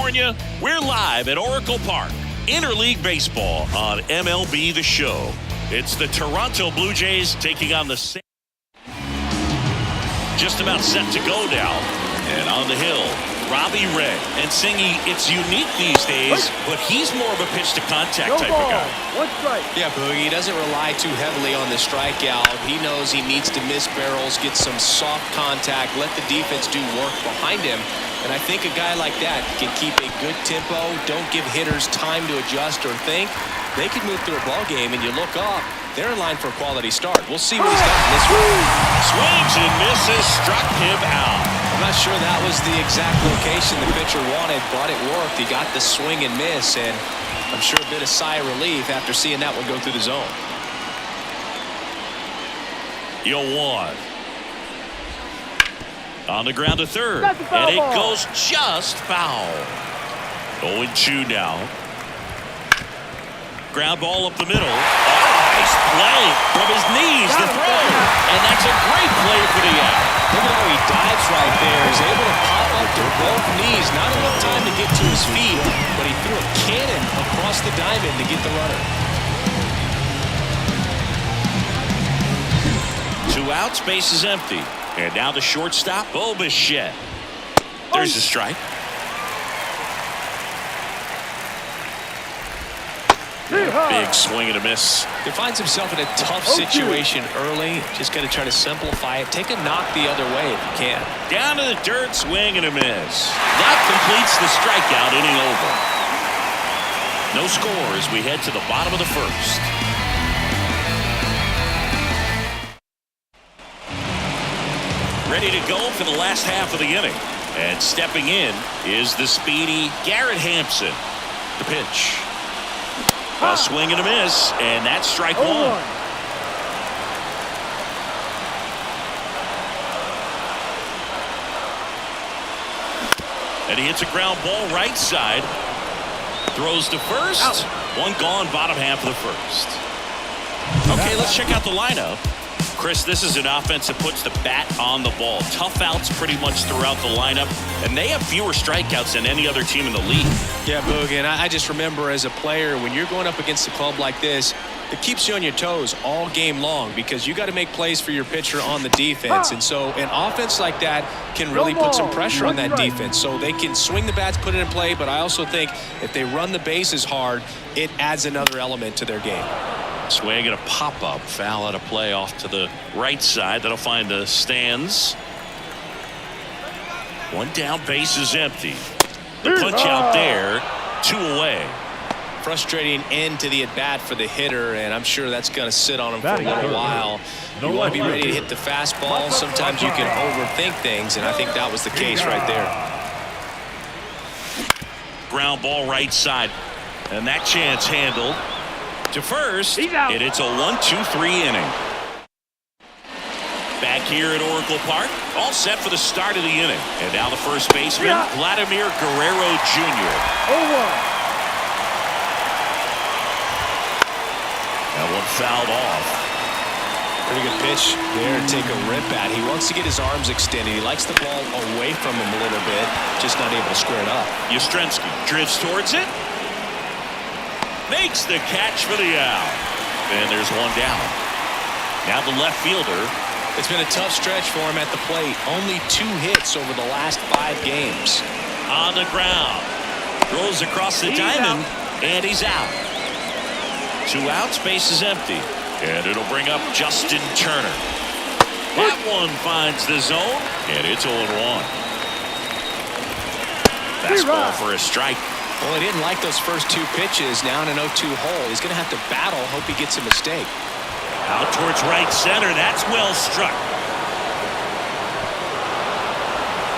California. We're live at Oracle Park. Interleague Baseball on MLB The Show. It's the Toronto Blue Jays taking on the Saints. Just about set to go now. And on the hill, Robbie Ray. And Singy, it's unique these days, but he's more of a pitch-to-contact type of guy. One strike. Yeah, Boogie, he doesn't rely too heavily on the strikeout. He knows he needs to miss barrels, get some soft contact, let the defense do work behind him. And I think a guy like that can keep a good tempo, don't give hitters time to adjust or think. They can move through a ball game, and you look up, they're in line for a quality start. We'll see what he's got in this one. Swings and misses, struck him out. I'm not sure that was the exact location the pitcher wanted, but it worked. He got the swing and miss, and I'm sure a bit of sigh of relief after seeing that one go through the zone. 0-1. On the ground to third, and it goes just foul. 0-2 now. Ground ball up the middle. Oh, nice play from his knees, the throw. And that's a great play for the out. Look at how he dives right there. He's able to pop up to both knees. Not enough time to get to his feet, but he threw a cannon across the diamond to get the runner. 2 outs, base is empty. And now the shortstop, Bichette. There's the strike. Big swing and a miss. He finds himself in a tough situation early. Just got to try to simplify it. Take a knock the other way if you can. Down to the dirt, swing and a miss. That completes the strikeout, inning over. No score as we head to the bottom of the first. Ready to go for the last half of the inning. And stepping in is the speedy Garrett Hampson. The pitch. A swing and a miss, and that's strike one. And he hits a ground ball right side. Throws to first. Out. One gone, bottom half of the first. Okay, let's check out the lineup. Chris, this is an offense that puts the bat on the ball. Tough outs pretty much throughout the lineup, and they have fewer strikeouts than any other team in the league. Yeah, Boog, and I just remember as a player, when you're going up against a club like this, it keeps you on your toes all game long because you got to make plays for your pitcher on the defense. And so an offense like that can really put some pressure on that defense. So they can swing the bats, put it in play, but I also think if they run the bases hard, it adds another element to their game. Swing and a pop-up. Foul out of play off to the right side. That'll find the stands. One down, base is empty. The punch out there, 2 away. Frustrating end to the at-bat for the hitter, and I'm sure that's going to sit on him for a little while. You want to be ready to hit the fastball. Sometimes you can overthink things, and I think that was the case right there. Ground ball right side, and that chance handled. To first, and it's a 1-2-3 inning. Back here at Oracle Park, all set for the start of the inning. And now the first baseman, Vladimir Guerrero Jr. 0-1. That one fouled off. Pretty good pitch there to take a rip at. He wants to get his arms extended. He likes the ball away from him a little bit, just not able to square it up. Yastrzemski drifts towards it. Makes the catch for the out. And there's one down. Now the left fielder. It's been a tough stretch for him at the plate. Only 2 hits over the last 5 games. On the ground. Throws across the diamond. And he's out. 2 outs, base is empty. And it'll bring up Justin Turner. That one finds the zone. And it's 0-1. Fastball for a strike. Well, he didn't like those first 2 pitches. Now in an 0-2 hole. He's going to have to battle. Hope he gets a mistake. Out towards right center. That's well struck.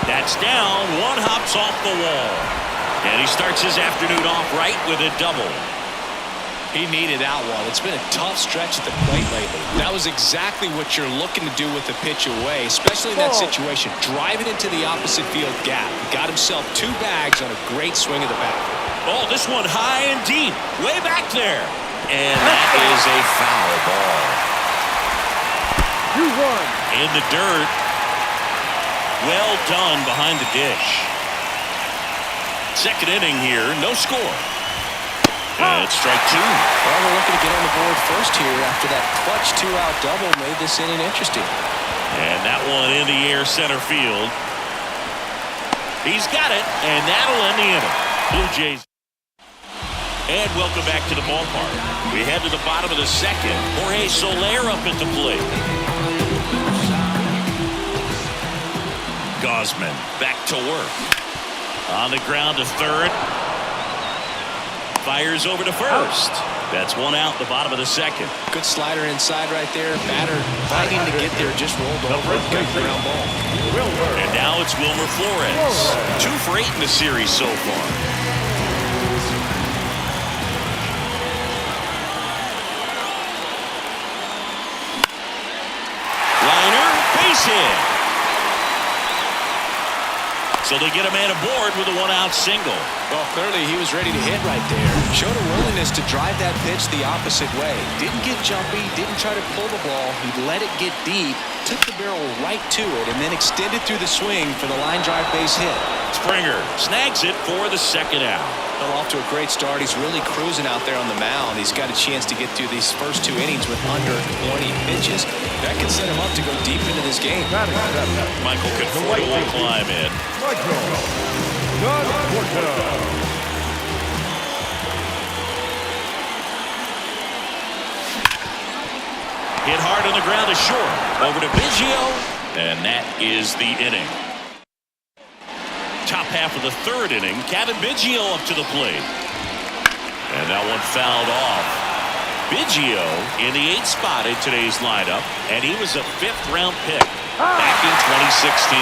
That's down. One hops off the wall. And he starts his afternoon off right with a double. He needed that one. It's been a tough stretch at the plate lately. That was exactly what you're looking to do with the pitch away, especially in that situation. Drive it into the opposite field gap. He got himself 2 bags on a great swing of the bat. Oh, this one high and deep. Way back there. And that is a foul ball. 2-1. In the dirt. Well done behind the dish. Second inning here, no score. And it's strike two. Well, we're looking to get on the board first here after that clutch two-out double made this inning interesting. And that one in the air center field. He's got it, and that'll end the inning. Blue Jays. And welcome back to the ballpark. We head to the bottom of the second. Jorge Soler up at the plate. Gausman back to work. On the ground to third. Fires over to first. That's one out the bottom of the second. Good slider inside right there. Batter fighting to get there, just rolled over. Got the ground ball. And now it's Wilmer Flores. 2 for 8 in the series so far. Liner, base hit. So they get a man aboard with a 1-out single. Well, clearly he was ready to hit right there. Showed a willingness to drive that pitch the opposite way. Didn't get jumpy, didn't try to pull the ball. He let it get deep, took the barrel right to it, and then extended through the swing for the line drive base hit. Springer snags it for the second out. Well, off to a great start. He's really cruising out there on the mound. He's got a chance to get through these first 2 innings with under 20 pitches. That can set him up to go deep into this game. Michael Conforto will climb in. Hit hard on the ground to short. Over to Biggio, and that is the inning. Top half of the third inning, Kevin Biggio up to the plate. And that one fouled off. Biggio in the 8th spot in today's lineup, and he was a 5th-round pick back in 2016.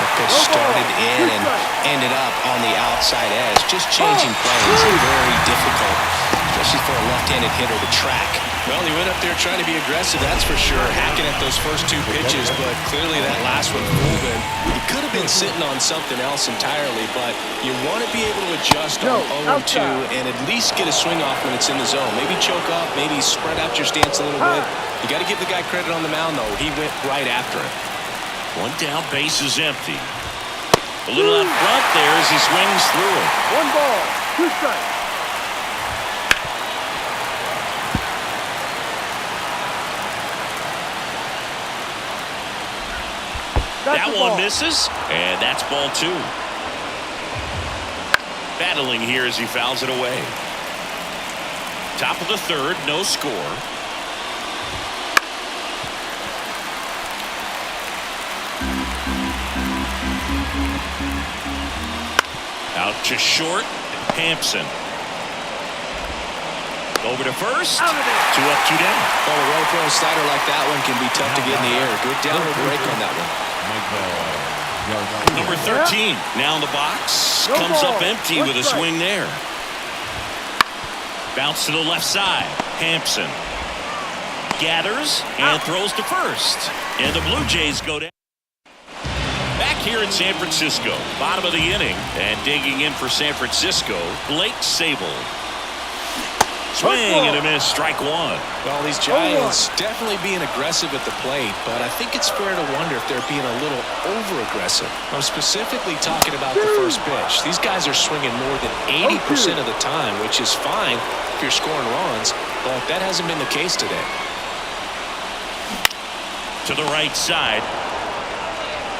The pitch started in and ended up on the outside edge. Just changing planes, very difficult, especially for a left-handed hitter to track. Well, he went up there trying to be aggressive, that's for sure, hacking at those first 2 pitches, but clearly that last one fooled him. He could have been sitting on something else entirely, but you want to be able to adjust on 0-2 and at least get a swing off when it's in the zone. Maybe choke up, maybe spread out your stance a little bit. You got to give the guy credit on the mound, though. He went right after it. One down, base is empty. A little out front there as he swings through it. 1 ball, 2 strikes. That one misses, and that's ball 2. Battling here as he fouls it away. Top of the third, no score. Out to short, Hampson. Over to first. 2 up, 2 down. Well, a well-thrown slider like that one can be tough to get in the air. Good downward break on that one. Number 13 now in the box. Comes up empty with a swing there. Bounce to the left side. Hampson gathers and throws to first. And the Blue Jays go down. Back here in San Francisco, bottom of the inning, and digging in for San Francisco, Blake Sabol. Swing and a miss, strike 1. Well, these Giants definitely being aggressive at the plate, but I think it's fair to wonder if they're being a little over-aggressive. I'm specifically talking about the first pitch. These guys are swinging more than 80% of the time, which is fine if you're scoring runs, but that hasn't been the case today. To the right side,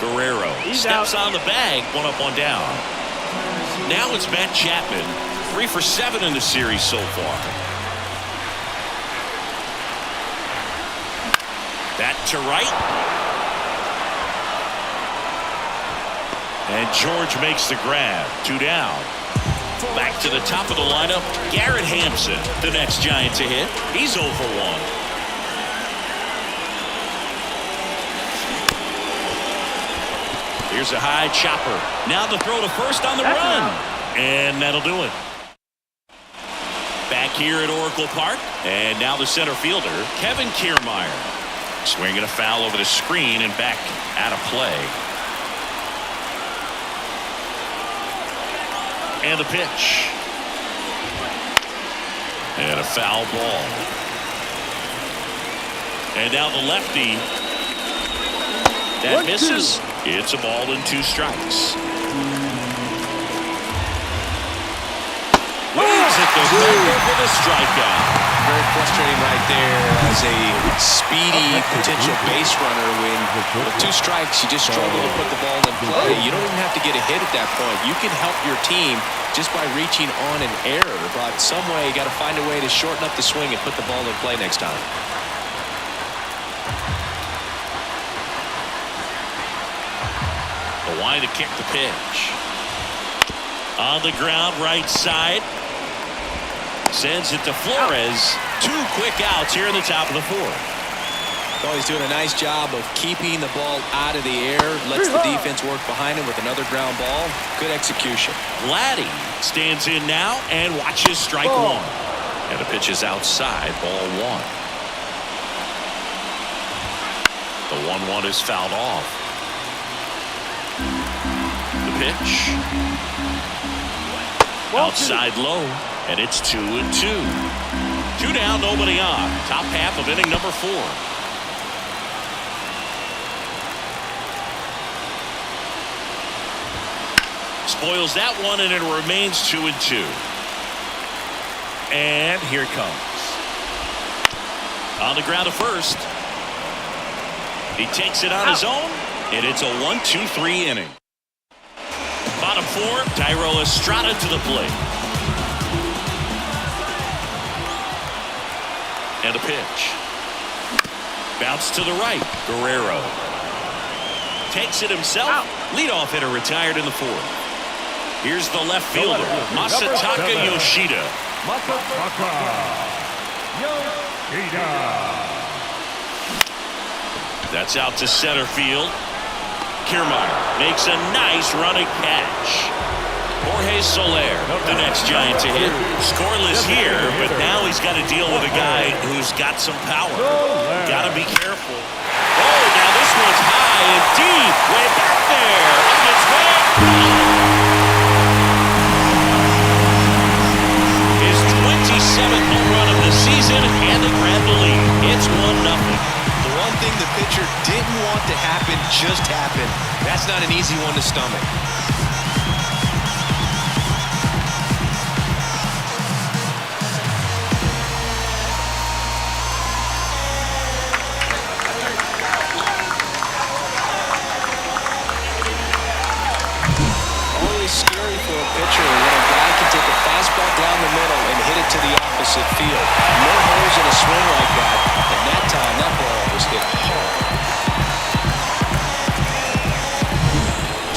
Guerrero steps on the bag, 1 up, 1 down. Now it's Matt Chapman, 3 for 7 in the series so far. That to right. And George makes the grab. 2 down. Back to the top of the lineup, Garrett Hampson, the next Giant to hit. He's 0 for 1. Here's a high chopper. Now the throw to first on the run. And that'll do it. Back here at Oracle Park. And now the center fielder, Kevin Kiermaier. Swinging a foul over the screen and back out of play. And the pitch. And a foul ball. And now the lefty. That misses. It's a ball and 2 strikes. the number for the strikeout. Very frustrating right there as a speedy potential base runner. When with 2 strikes, you just struggle to put the ball in play. You don't even have to get a hit at that point. You can help your team just by reaching on an error. But some way, you got to find a way to shorten up the swing and put the ball in play next time. The wide to kick the pitch. On the ground, right side. Sends it to Flores. 2 quick outs here in the top of the 4th. Well, he's doing a nice job of keeping the ball out of the air. Lets the defense work behind him with another ground ball. Good execution. Vladdy stands in now and watches strike 1. And the pitch is outside, ball 1. The 1-1 is fouled off. The pitch. Outside low, and it's 2-2. 2 down, nobody on. Top half of inning number 4. Spoils that one, and it remains 2-2. And here it comes. On the ground to first. He takes it on his own, and it's a 1-2-3 inning. Bottom 4, Thairo Estrada to the plate. And a pitch. Bounce to the right. Guerrero takes it himself. Leadoff hitter retired in the 4th. Here's the left fielder, Masataka Yoshida. That's out to center field. Kiermaier makes a nice running catch. Jorge Soler, the next Giant to hit. Scoreless here, but now he's got to deal with a guy who's got some power. Got to be careful. Oh, now this one's high and deep. Way back there. On its way. His 27th home run of the season and the grab the lead. It's 1-0. The one thing the pitcher didn't want to happen just happened. That's not an easy one to stomach. To the opposite field. No holes in a swing like that, and that time that ball was hit hard.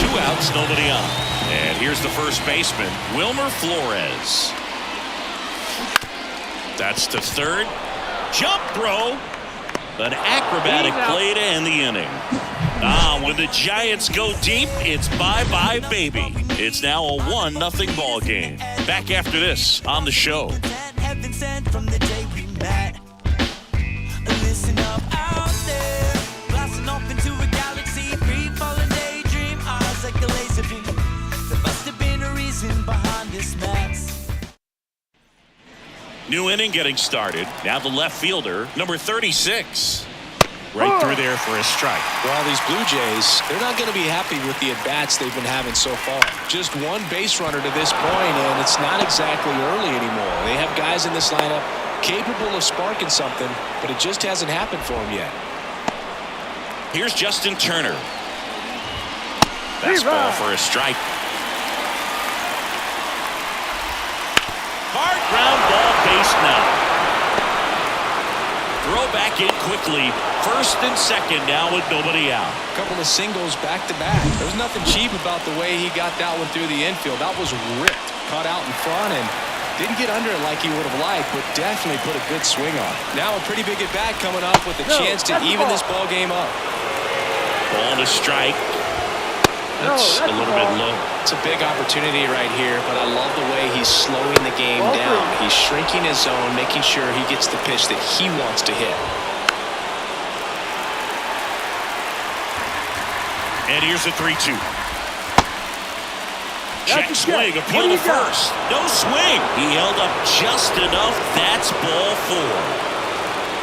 2 outs, nobody on. And here's the first baseman, Wilmer Flores. That's to third. Jump throw. An acrobatic play to end the inning. When the Giants go deep, it's bye-bye, baby. It's now a 1-0 ball game. Back after this on the show. New inning getting started. Now the left fielder, number 36. Right through there for a strike. Well, these Blue Jays, they're not going to be happy with the at-bats they've been having so far. Just 1 base runner to this point, and it's not exactly early anymore. They have guys in this lineup capable of sparking something, but it just hasn't happened for them yet. Here's Justin Turner. Fastball for a strike. Hard ground ball, base now. Throw back in quickly. First and second now with nobody out. A couple of singles back-to-back. There's nothing cheap about the way he got that one through the infield. That was ripped. Caught out in front and didn't get under it like he would have liked, but definitely put a good swing on. Now a pretty big at-bat coming up with a chance to even this ball game up. Ball to strike. That's a little bit low. It's a big opportunity right here, but I love the way he's slowing the game down. He's shrinking his zone, making sure he gets the pitch that he wants to hit. And here's a 3-2. Check swing, appeal to first. No swing. He held up just enough. That's ball 4.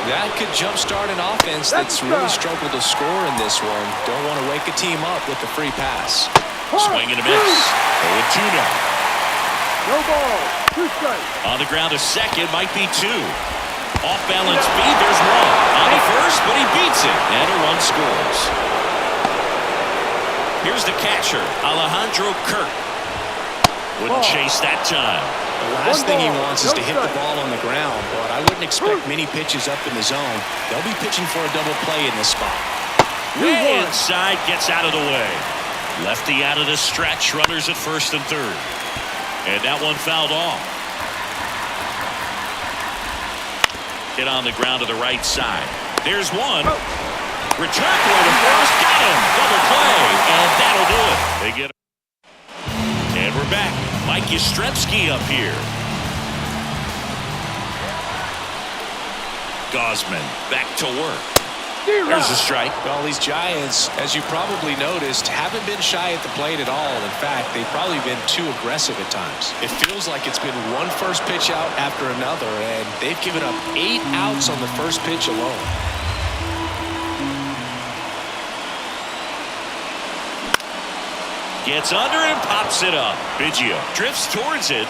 That could jumpstart an offense that's really struggled to score in this one. Don't want to wake a team up with the free pass. Swing and a miss. 0-2 now. No ball. 2 strikes. On the ground, a second, might be 2. Off balance speed, there's 1. On the first, but he beats it, and a run scores. Here's the catcher, Alejandro Kirk. Wouldn't chase that time. The last thing he wants is to hit the ball on the ground, but I wouldn't expect many pitches up in the zone. They'll be pitching for a double play in this spot. Way inside, gets out of the way. Lefty out of the stretch, runners at first and third. And that one fouled off. Hit on the ground to the right side. There's one. Return throw to first, got him. Double play, and that'll do it. They get it. And we're back. Mike Yastrzemski up here. Gosman back to work. There's a strike. Well, these Giants, as you probably noticed, haven't been shy at the plate at all. In fact, they've probably been too aggressive at times. It feels like it's been one first pitch out after another, and they've given up 8 outs on the first pitch alone. Gets under it and pops it up. Biggio drifts towards it.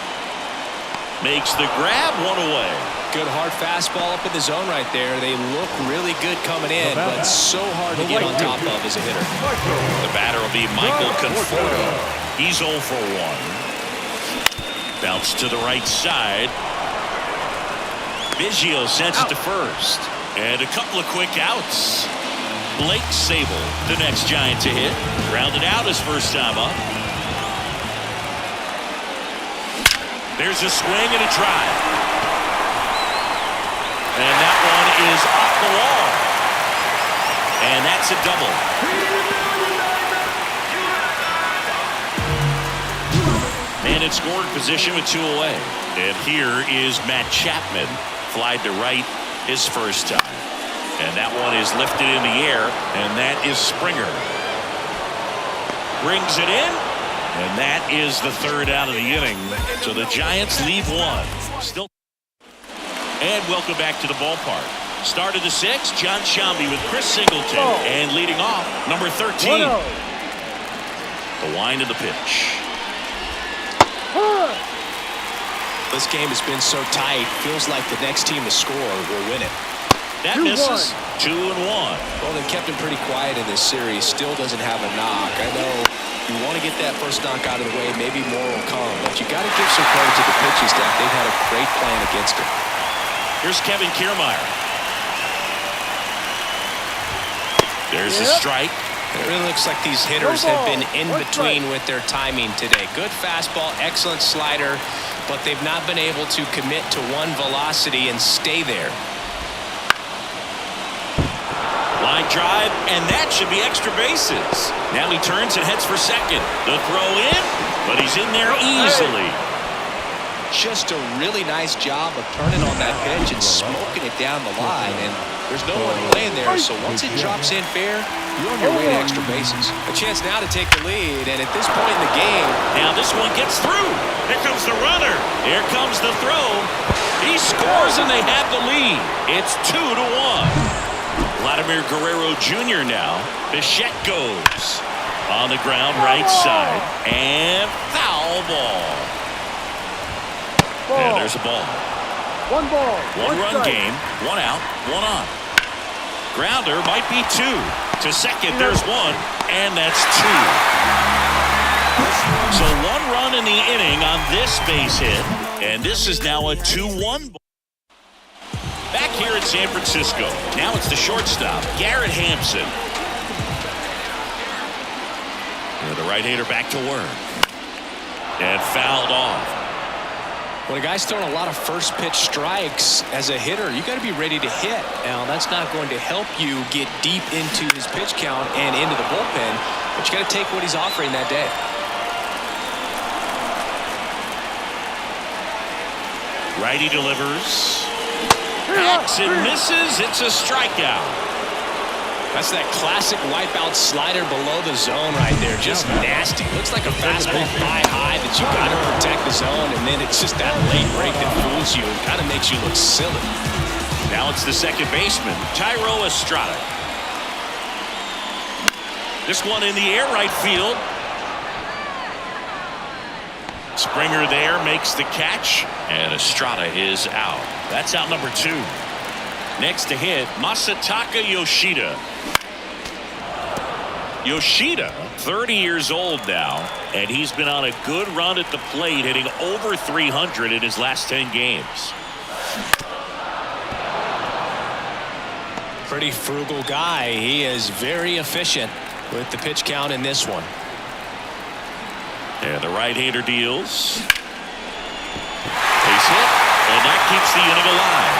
Makes the grab, 1 away. Good hard fastball up in the zone right there. They look really good coming in, but so hard to get on top of as a hitter. The batter will be Michael Conforto. He's 0 for 1. Bounce to the right side. Biggio sends it to first. And a couple of quick outs. Blake Sable, the next Giant to hit. Grounded out his first time up. There's a swing and a drive. And that one is off the wall. And that's a double. Man in scoring position with 2 away. And here is Matt Chapman. Flied to right his first time. And that one is lifted in the air. And that is Springer. Brings it in. And that is the third out of the inning. So the Giants leave 1. Still. And welcome back to the ballpark. Started the 6th, John Shambi with Chris Singleton. And leading off, number 13. The wind of the pitch. This game has been so tight. Feels like the next team to score will win it. That misses. 2-1. Well, they've kept him pretty quiet in this series. Still doesn't have a knock. I know you want to get that first knock out of the way. Maybe more will come. But you got to give some credit to the pitching staff. They've had a great plan against him. Here's Kevin Kiermaier. There's the strike. It really looks like these hitters have been in between with their timing today. Good fastball, excellent slider, but they've not been able to commit to one velocity and stay there. Line drive, and that should be extra bases. Now he turns and heads for second. The throw in, but he's in there easily. Just a really nice job of turning on that pitch and smoking it down the line. And there's no one playing there, so once it drops in fair, you're on your way to extra bases. A chance now to take the lead, and at this point in the game... Now this one gets through. Here comes the runner. Here comes the throw. He scores, and they have the lead. It's 2-1. Vladimir Guerrero Jr. now. Bichette goes. On the ground, right side. And foul ball. And there's a ball. 1 ball. 1 run game. 1 out. 1 on. Grounder might be 2. To second, there's 1. And that's 2. So 1 run in the inning on this base hit. And this is now a 2-1 ball. Back here in San Francisco. Now it's the shortstop, Garrett Hampson. And the right-hander back to work. And fouled off. When a guy's throwing a lot of first pitch strikes as a hitter, you got to be ready to hit. Now, that's not going to help you get deep into his pitch count and into the bullpen, but you got to take what he's offering that day. Righty delivers. Hacks and misses. It's a strikeout. That's that classic wipeout slider below the zone right there. Just nasty. Looks like a fastball thigh high that you got to protect the zone, and then it's just that late break that fools you. It kind of makes you look silly. Now it's the second baseman, Thairo Estrada. This one in the air, right field. Springer there makes the catch, and Estrada is out. That's out number 2. Next to hit, Masataka Yoshida. Yoshida, 30 years old now, and he's been on a good run at the plate, hitting over 300 in his last 10 games. Pretty frugal guy. He is very efficient with the pitch count in this one. And the right-hander deals. Base hit, and that keeps the inning alive.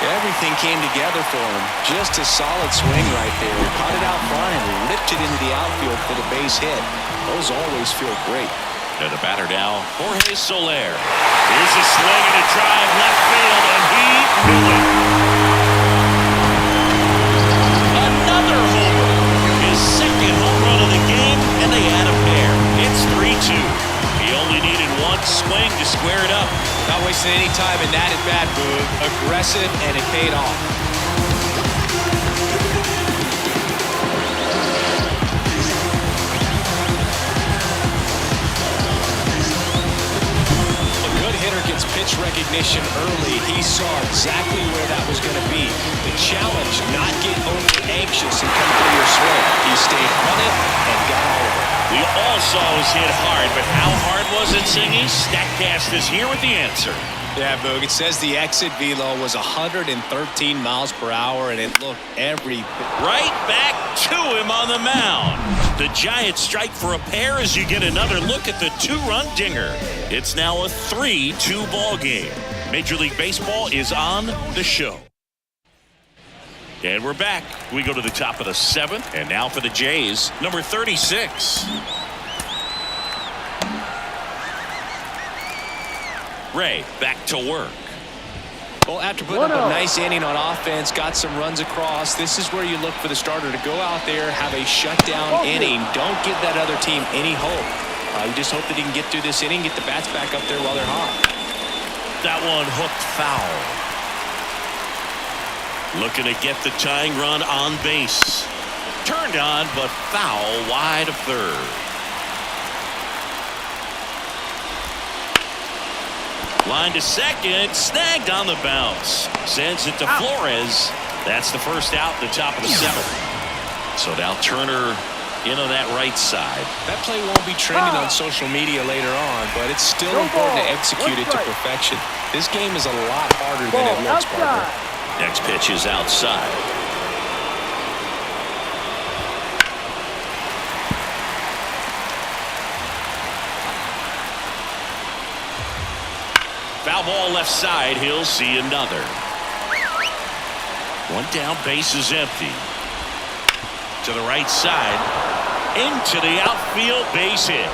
Everything came together for him. Just a solid swing right there. Caught it out front and ripped it into the outfield for the base hit. Those always feel great. And the batter now, Jorge Soler. Here's a swing and a drive left field, and he knew it. Another homer. His second home run of the game, and they add a pair. It's 3-2. He only needed one swing to square it up. Not wasting any time in that at-bat, Boog. Aggressive, and it paid off. A good hitter gets pitch recognition early. He saw exactly where that was going to be. The challenge, not get over anxious and come through your swing. He stayed on it and got all of it. We all saw it was hit hard, but how hard was it, Singy? StatCast is here with the answer. Yeah, Boog, it says the exit velo was 113 miles per hour, and it looked every... Right back to him on the mound. The Giants strike for a pair as you get another look at the 2-run dinger. It's now a 3-2 ball game. Major League Baseball is on the show. And we're back. We go to the top of the 7th, and now for the Jays, number 36. Ray back to work. Well, after putting up a nice inning on offense, got some runs across, this is where you look for the starter to go out there, have a shutdown inning. Don't give that other team any hope. You just hope that he can get through this inning, get the bats back up there while they're hot. That one hooked foul. Looking to get the tying run on base. Turned on, but foul wide of third. Line to second, snagged on the bounce. Sends it to Flores. That's the first out, the top of the 7th. So now Turner in on that right side. That play won't be trending on social media later on, but it's still important to execute it to perfection. This game is a lot harder than it looks, partner. Next pitch is outside. Foul ball left side. He'll see another. One down, base is empty. To the right side. Into the outfield, base hit.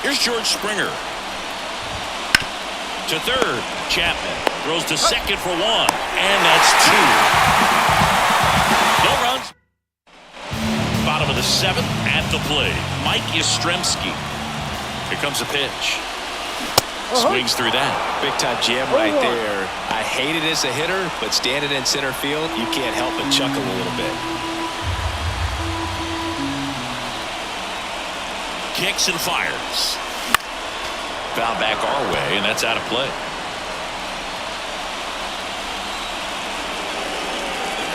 Here's George Springer. To third. Chapman throws to second for 1. And that's 2. No runs. Bottom of the 7th at the plate. Mike Yastrzemski. Here comes a pitch. Swings through that. Big time jam right there. I hate it as a hitter, but standing in center field, you can't help but chuckle a little bit. Kicks and fires. Foul back our way, and that's out of play.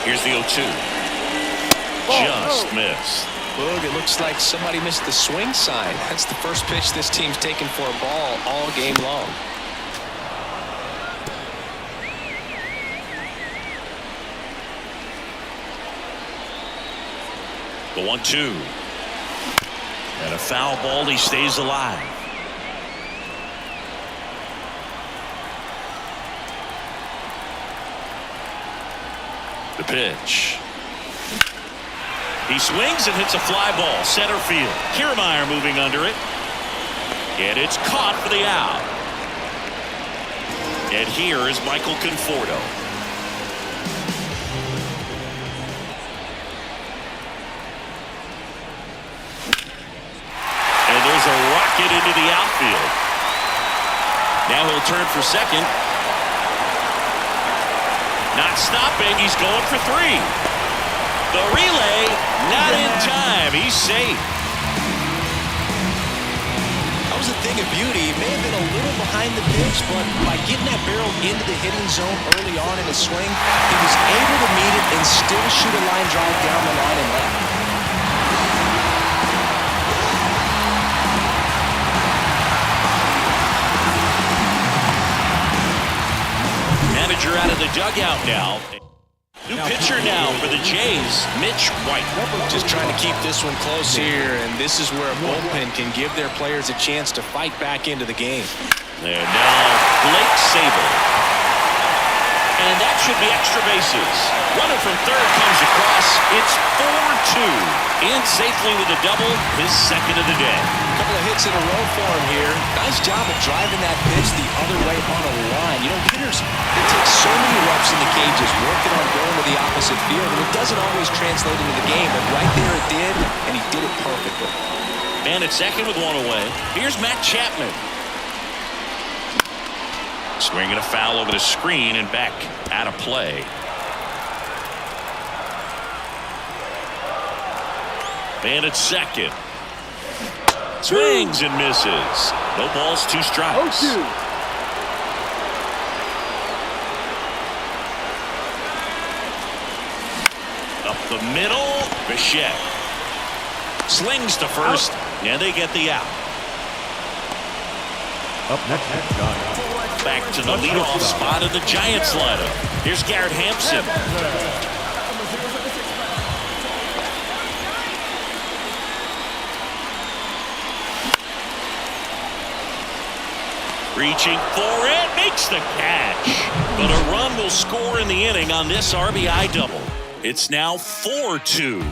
Here's the 0-2. Just missed. Boog, it looks like somebody missed the swing sign. That's the first pitch this team's taken for a ball all game long. The 1-2. And a foul ball. He stays alive. The pitch. He swings and hits a fly ball. Center field. Kiermaier moving under it. And it's caught for the out. And here is Michael Conforto. And there's a rocket into the outfield. Now he'll turn for second. Not stopping. He's going for three. The relay, not in time. He's safe. That was a thing of beauty. He may have been a little behind the pitch, but by getting that barrel into the hitting zone early on in his swing, he was able to meet it and still shoot a line drive down the line and left. Manager out of the dugout now. New pitcher now for the Jays, Mitch White. Just trying to keep this one close here, and this is where a bullpen can give their players a chance to fight back into the game. And now Blake Sable. And that should be extra bases. Runner from third comes across. It's 4-2. In safely with a double, his second of the day. A couple of hits in a row for him here. Nice job of driving that pitch the other way on a line. You know, hitters, they take so many reps in the cages working on going to the opposite field, and it doesn't always translate into the game, but right there it did, and he did it perfectly. Man at second with one away. Here's Matt Chapman. Swinging a foul over the screen and back out of play. Man at second. Swings and misses. No balls, 2 strikes. 0-2. Up the middle, Bichette. Slings to first, and they get the out. Up next, John. Back to the leadoff spot of the Giants lineup. Here's Garrett Hampson. Reaching for it, makes the catch. But a run will score in the inning on this RBI double. It's now 4-2.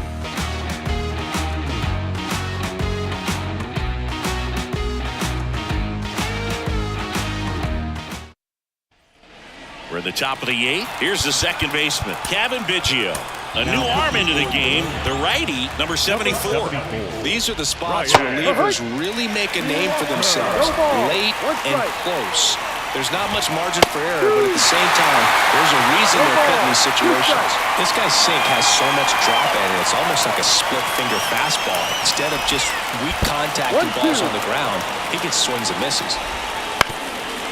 We're at the top of the 8th. Here's the second baseman, Kevin Biggio. A new arm into the game, the righty, number 74. These are the spots where relievers really make a name for themselves, late and close. There's not much margin for error, but at the same time, there's a reason they're put in these situations. This guy's sink has so much drop in it, it's almost like a split-finger fastball. Instead of just weak contact and balls on the ground, he gets swings and misses.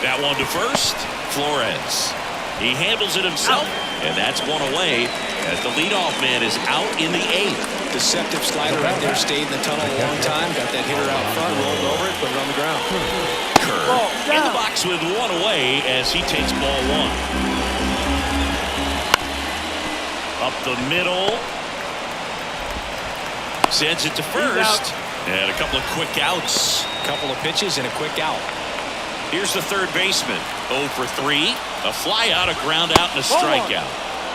That one to first, Flores. He handles it himself, and that's one away as the leadoff man is out in the 8th. Deceptive slider right there, stayed in the tunnel a long time, got that hitter out front, rolled over it, put it on the ground. Kerr in the box with one away as he takes ball 1. Up the middle. Sends it to first. And a couple of quick outs. Couple of pitches and a quick out. Here's the third baseman. 0 for 3. A fly out, a ground out, and a strikeout.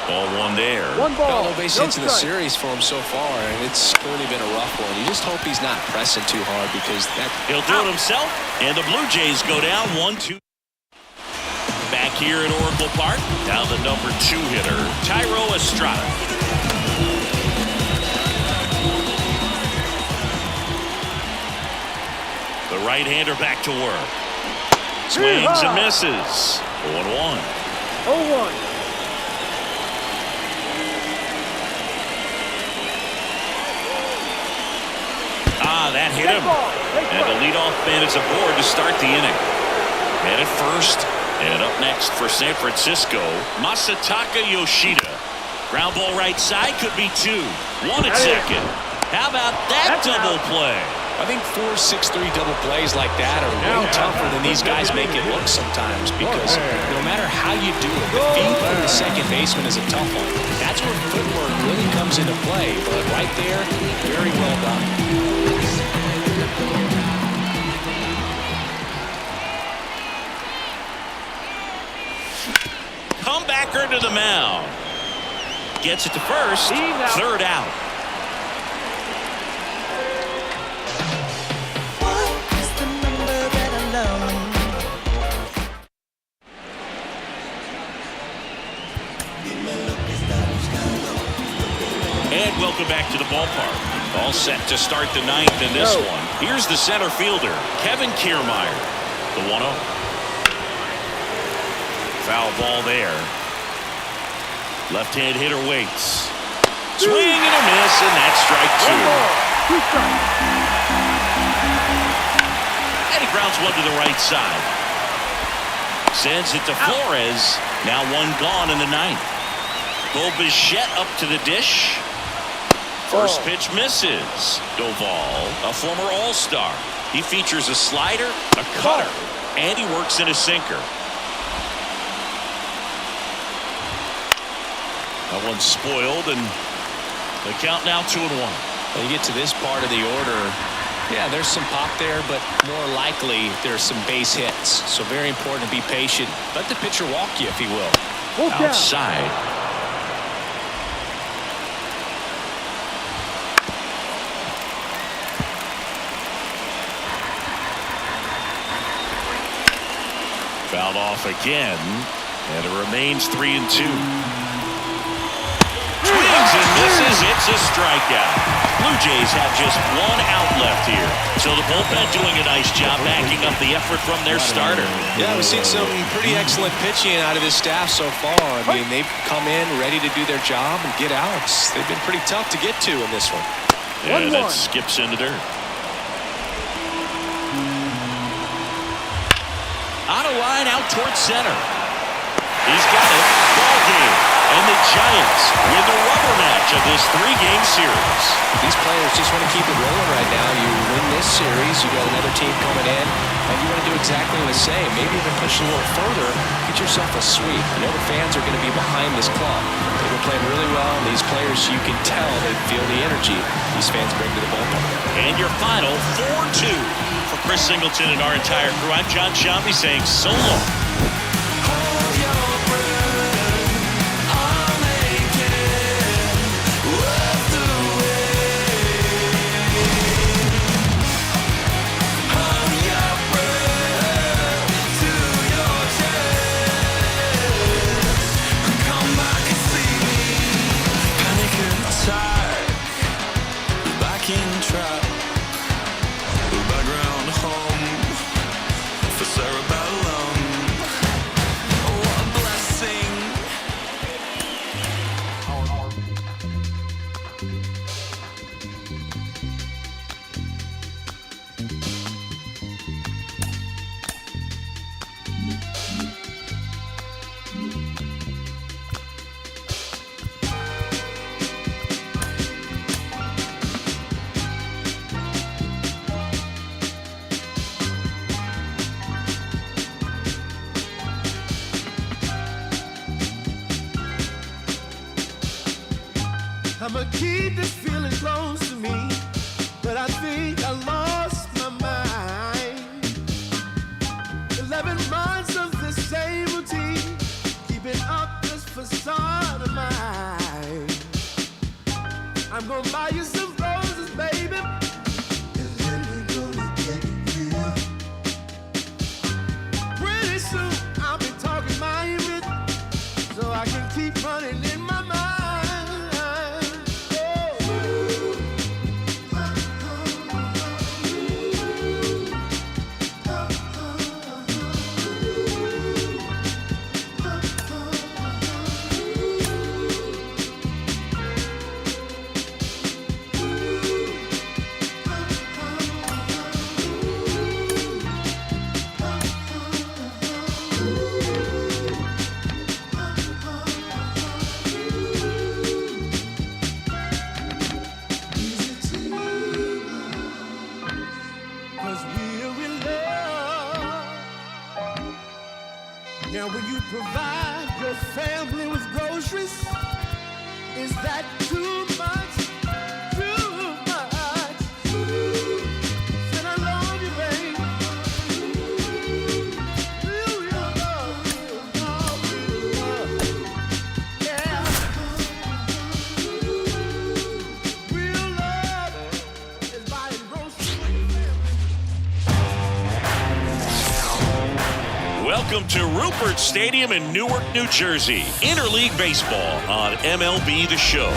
Ball 1 there. One ball. No base hits in the series for him so far, and it's clearly been a rough one. You just hope he's not pressing too hard because that. He'll do it himself, and the Blue Jays go down 1-2. Back here at Oracle Park, now the number 2 hitter, Tyro Estrada. The right-hander back to work. Swings and misses. 0-1. 0-1. That hit him. And the leadoff man is aboard to start the inning. Man at first. And up next for San Francisco, Masataka Yoshida. Ground ball right side, could be 2. 1 at second. How about that double play? I think 4-6-3 double plays like that are way tougher than these guys make it look sometimes because no matter how you do it, the feed from the second baseman is a tough one. That's where footwork really comes into play, but right there, very well done. Comebacker to the mound. Gets it to first. Third out. And welcome back to the ballpark. All set to start the 9th in this one. Here's the center fielder, Kevin Kiermaier. The 1-0. Foul ball there. Left-hand hitter waits. Swing and a miss, and that's strike 2. 2 strikes. And he grounds one to the right side. Sends it to Flores. Now 1 gone in the 9th. Bo Bichette up to the dish. First pitch misses. Doval, a former All-Star. He features a slider, a cutter, and he works in a sinker. That one's spoiled, and the count now 2-1. When you get to this part of the order, yeah, there's some pop there, but more likely there's some base hits. So very important to be patient. Let the pitcher walk you, if he will. Outside. Fouled off again, and it remains 3-2. Swings and misses. It's a strikeout. Blue Jays have just 1 out left here. So the bullpen doing a nice job backing up the effort from their starter. Yeah, we've seen some pretty excellent pitching out of this staff so far. I mean, they've come in ready to do their job and get outs. They've been pretty tough to get to in this one. And that skips into dirt. On a line out towards center. He's got it. Ball game. And the Giants win the rubber match of this 3-game series. These players just want to keep it rolling right now. You win this series, you got another team coming in, and you want to do exactly the same. Maybe even push a little further, get yourself a sweep. I know the fans are going to be behind this club. They've been playing really well, and these players, you can tell they feel the energy these fans bring to the bullpen. And your final 4-2 for Chris Singleton and our entire crew. I'm John Shambi saying so long. I'ma keep this feeling close to me, but I think I lost my mind. 11 months of the same routine, keeping up this facade of mine. I'm gonna buy you some roses, baby, and then we're gonna get real. Pretty soon I'll be talking my image, so I can keep running in my mind. Now will you provide your family with groceries? Is that too much? Too much? Said I love you, babe. Real love, real love. Yeah. Real love is buying groceries. Welcome to Rupert Stadium in Newark, New Jersey. Interleague Baseball on MLB The Show.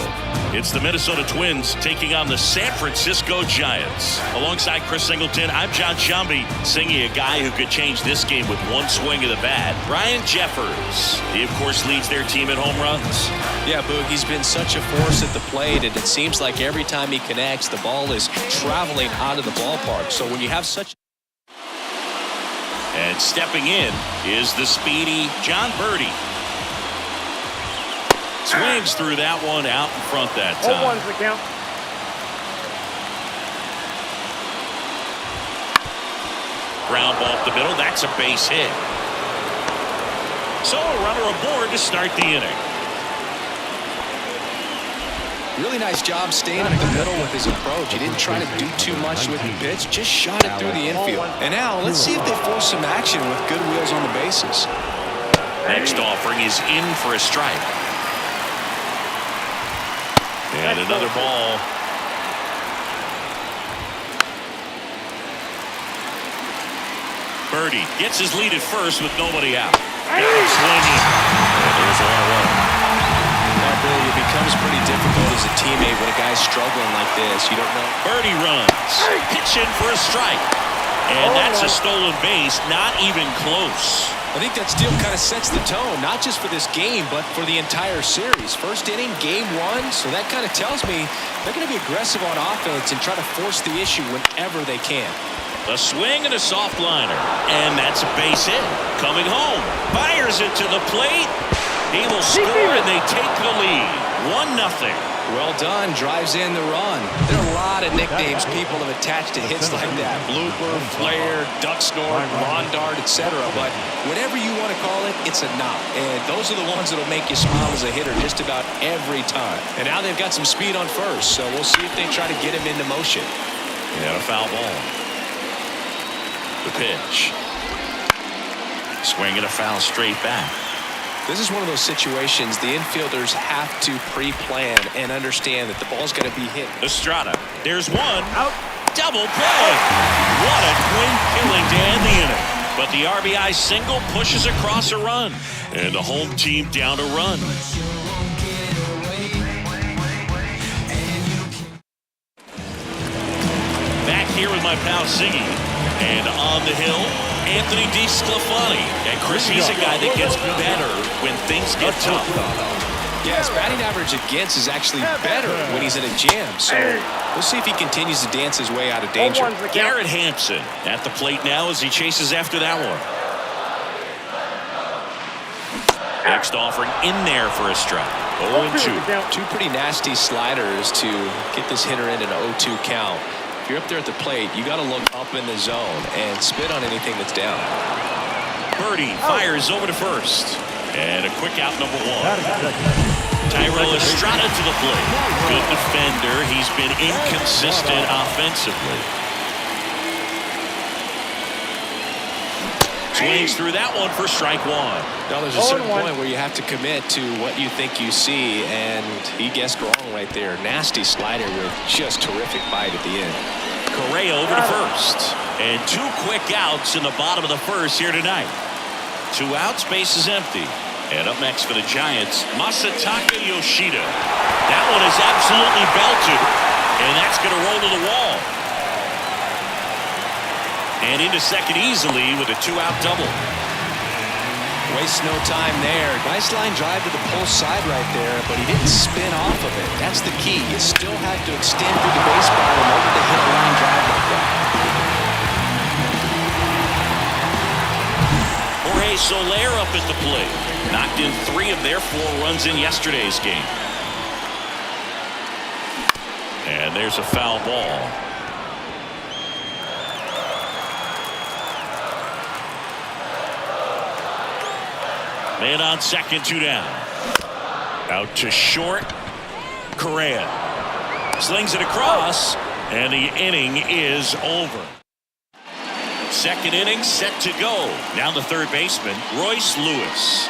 It's the Minnesota Twins taking on the San Francisco Giants. Alongside Chris Singleton, I'm John Shambi, singing a guy who could change this game with one swing of the bat, Ryan Jeffers. He, of course, leads their team in home runs. Yeah, Boog, he's been such a force at the plate, and it seems like every time he connects, the ball is traveling out of the ballpark. So when you have such... And stepping in is the speedy John Birdie. Swings through that one out in front that time. 0-1's the count. Ground ball up the middle. That's a base hit. So a runner aboard to start the inning. Really nice job staying up the middle with his approach. He didn't try to do too much with the pitch, just shot it through the infield. And now let's see if they force some action with good wheels on the bases. Next offering is in for a strike. And another ball. Birdie gets his lead at first with nobody out. Swinging. And there's a 1-1. Now, Bill, it becomes pretty difficult as a teammate when a guy's struggling like this. You don't know. Birdie runs. Pitch in for a strike. And that's a stolen base. Not even close. I think that steal kind of sets the tone, not just for this game, but for the entire series. First inning, game one, so that kind of tells me they're going to be aggressive on offense and try to force the issue whenever they can. A swing and a soft liner, and that's a base hit. Coming home, fires it to the plate. He will score, and they take the lead. 1-0. Well done, drives in the run. There are a lot of nicknames people have attached to hits like that. Blooper, flare, duck snort, lawn dart, etc. But whatever you want to call it, it's a knock. And those are the ones that will make you smile as a hitter just about every time. And now they've got some speed on first, so we'll see if they try to get him into motion. And a foul ball. The pitch. Swing and a foul straight back. This is one of those situations the infielders have to pre-plan and understand that the ball's going to be hit. Estrada, there's one. Out. Double play. What a quick killing to end the inning. But the RBI single pushes across a run. And the home team down a run. Back here with my pal Ziggy. And on the hill, Anthony DeSclafani. And Chris, he's a guy that gets better when things get tough. Yeah, his batting average against is actually better when he's in a jam. So we'll see if he continues to dance his way out of danger. Garrett Hampson at the plate now as he chases after that one. Next offering in there for a strike. 0-2. Two pretty nasty sliders to get this hitter in an 0-2 count. If you're up there at the plate, you got to look up in the zone and spit on anything that's down. Birdie fires over to first. And a quick out, number 1. Tyrell Estrada to the plate. Good defender. He's been inconsistent offensively. Swings through that one for strike 1. Now there's a certain point where you have to commit to what you think you see, and he guessed wrong right there. Nasty slider with just terrific bite at the end. Correa over to first. And 2 quick outs in the bottom of the first here tonight. 2 outs, base is empty. And up next for the Giants, Masataka Yoshida. That one is absolutely belted. And that's going to roll to the wall. And into second easily with a 2-out double. Wastes no time there. Nice line drive to the pull side right there, but he didn't spin off of it. That's the key. You still have to extend through the baseball in order to hit a line drive like that. Jorge Soler up at the plate. Knocked in 3 of their 4 runs in yesterday's game. And there's a foul ball. Man on second, 2 down. Out to short. Correa slings it across, and the inning is over. Second inning set to go. Now the third baseman, Royce Lewis.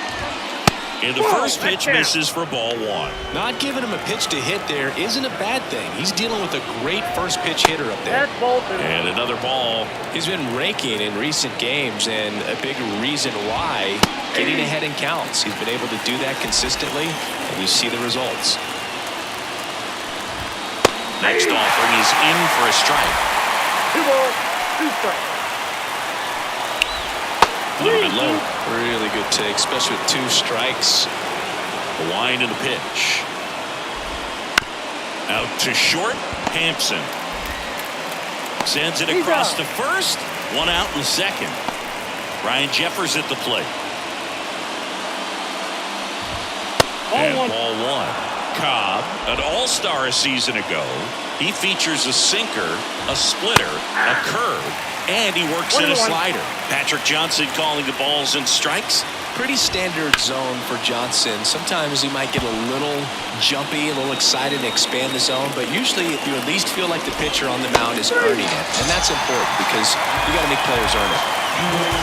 In the first pitch, misses for ball 1. Not giving him a pitch to hit there isn't a bad thing. He's dealing with a great first pitch hitter up there. And another ball. He's been raking in recent games, and a big reason why, getting ahead in counts. He's been able to do that consistently, and you see the results. Next offering is in for a strike. 2 balls, 2 strikes. A little bit low. Really good take, especially with 2 strikes. The wind and the pitch. Out to short. Hampson sends it across to first. 1 out in the second. Ryan Jeffers at the plate. And ball 1. Cobb, an all-star a season ago. He features a sinker, a splitter, a curve, and he works in a slider. Patrick Johnson calling the balls and strikes. Pretty standard zone for Johnson. Sometimes he might get a little jumpy, a little excited to expand the zone, but usually you at least feel like the pitcher on the mound is earning it, and that's important because you got to make players earn it.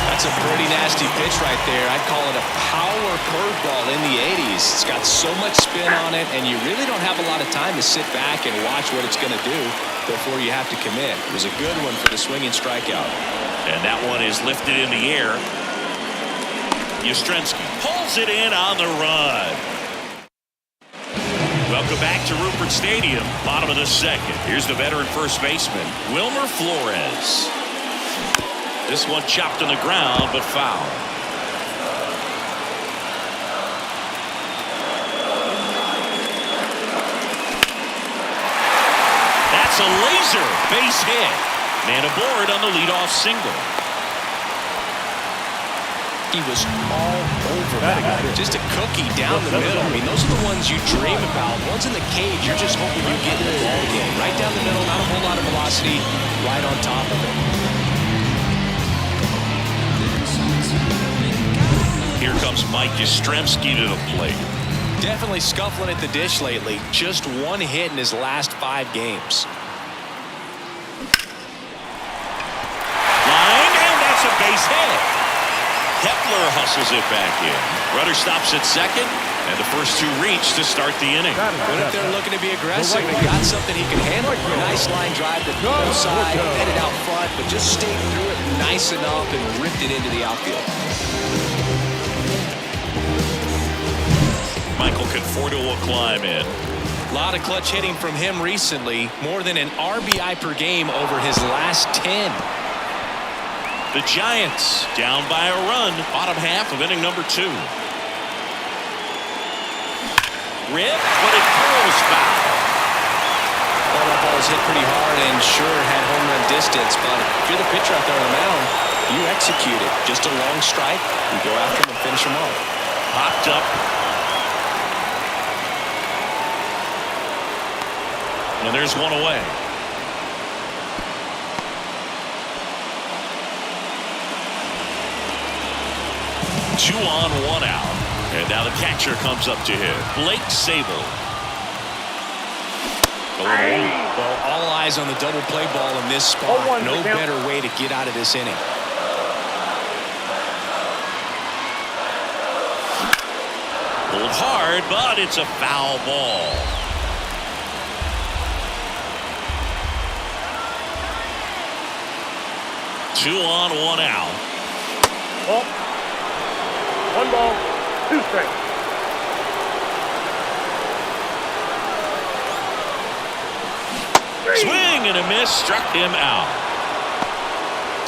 That's a pretty nasty pitch right there. I'd call it a power curveball in the 80s. It's got so much spin on it, and you really don't have a lot of time to sit back and watch what it's going to do before you have to commit. It was a good one for the swinging strikeout. And that one is lifted in the air. Yastrzemski pulls it in on the run. Welcome back to Rupert Stadium, bottom of the second. Here's the veteran first baseman, Wilmer Flores. This one chopped on the ground, but foul. That's a laser base hit. Man aboard on the leadoff single. He was all over that. Just a cookie down the middle. I mean, those are the ones you dream about. Ones in the cage, you're just hoping you get in the ball game. Right down the middle, not a whole lot of velocity, right on top of it. Here comes Mike Yastrzemski to the plate. Definitely scuffling at the dish lately. Just 1 hit in his last 5 games. Line, and that's a base hit. Kepler hustles it back in. Rudder stops at second, and the first 2 reach to start the inning. Went up there looking to be aggressive and got something he can handle. Nice line drive to the middle side, headed out front, but just stayed through it nice enough and ripped it into the outfield. Michael Conforto will climb in. A lot of clutch hitting from him recently. More than an RBI per game over his last 10. The Giants down by a run, bottom half of inning number 2. Rip, but it curls foul. Well, that ball was hit pretty hard and sure had home run distance, but if you're the pitcher out there on the mound, you execute it. Just a long strike, you go after him and finish him off. Popped up. And there's one away. Two on, 1 out. And now the catcher comes up to him. Blake Sable. Well, all eyes on the double play ball in this spot. No better way to get out of this inning. Pulled hard, but it's a foul ball. Two on, 1 out. Oh. 1 ball, 2 strikes. Swing and a miss, struck him out.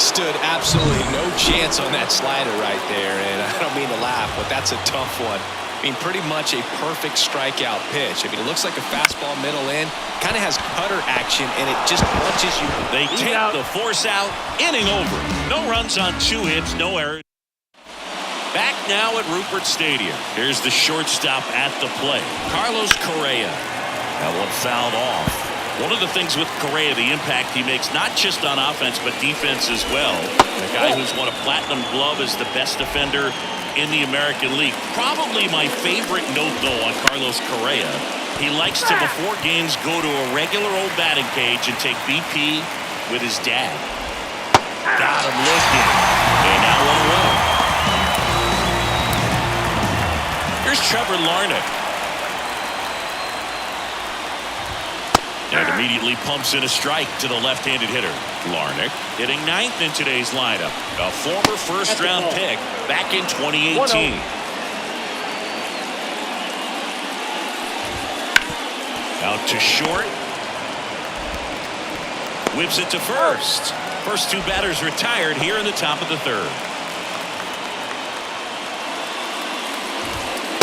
Stood absolutely no chance on that slider right there, and I don't mean to laugh, but that's a tough one. I mean, pretty much a perfect strikeout pitch. I mean, it looks like a fastball middle in, kind of has cutter action, and it just punches you. They take the force out, inning over. No runs on 2 hits, no errors. Back now at Rupert Stadium. Here's the shortstop at the plate, Carlos Correa. That one fouled off. One of the things with Correa, the impact he makes, not just on offense, but defense as well. A guy who's won a platinum glove as the best defender in the American League. Probably my favorite note, though, on Carlos Correa. He likes to, before games, go to a regular old batting cage and take BP with his dad. Got him looking. And now 1 away. Here's Trevor Larnach. And immediately pumps in a strike to the left-handed hitter. Larnach hitting 9th in today's lineup. A former first-round pick back in 2018. Out to short. Whips it to first. First two batters retired here in the top of the third.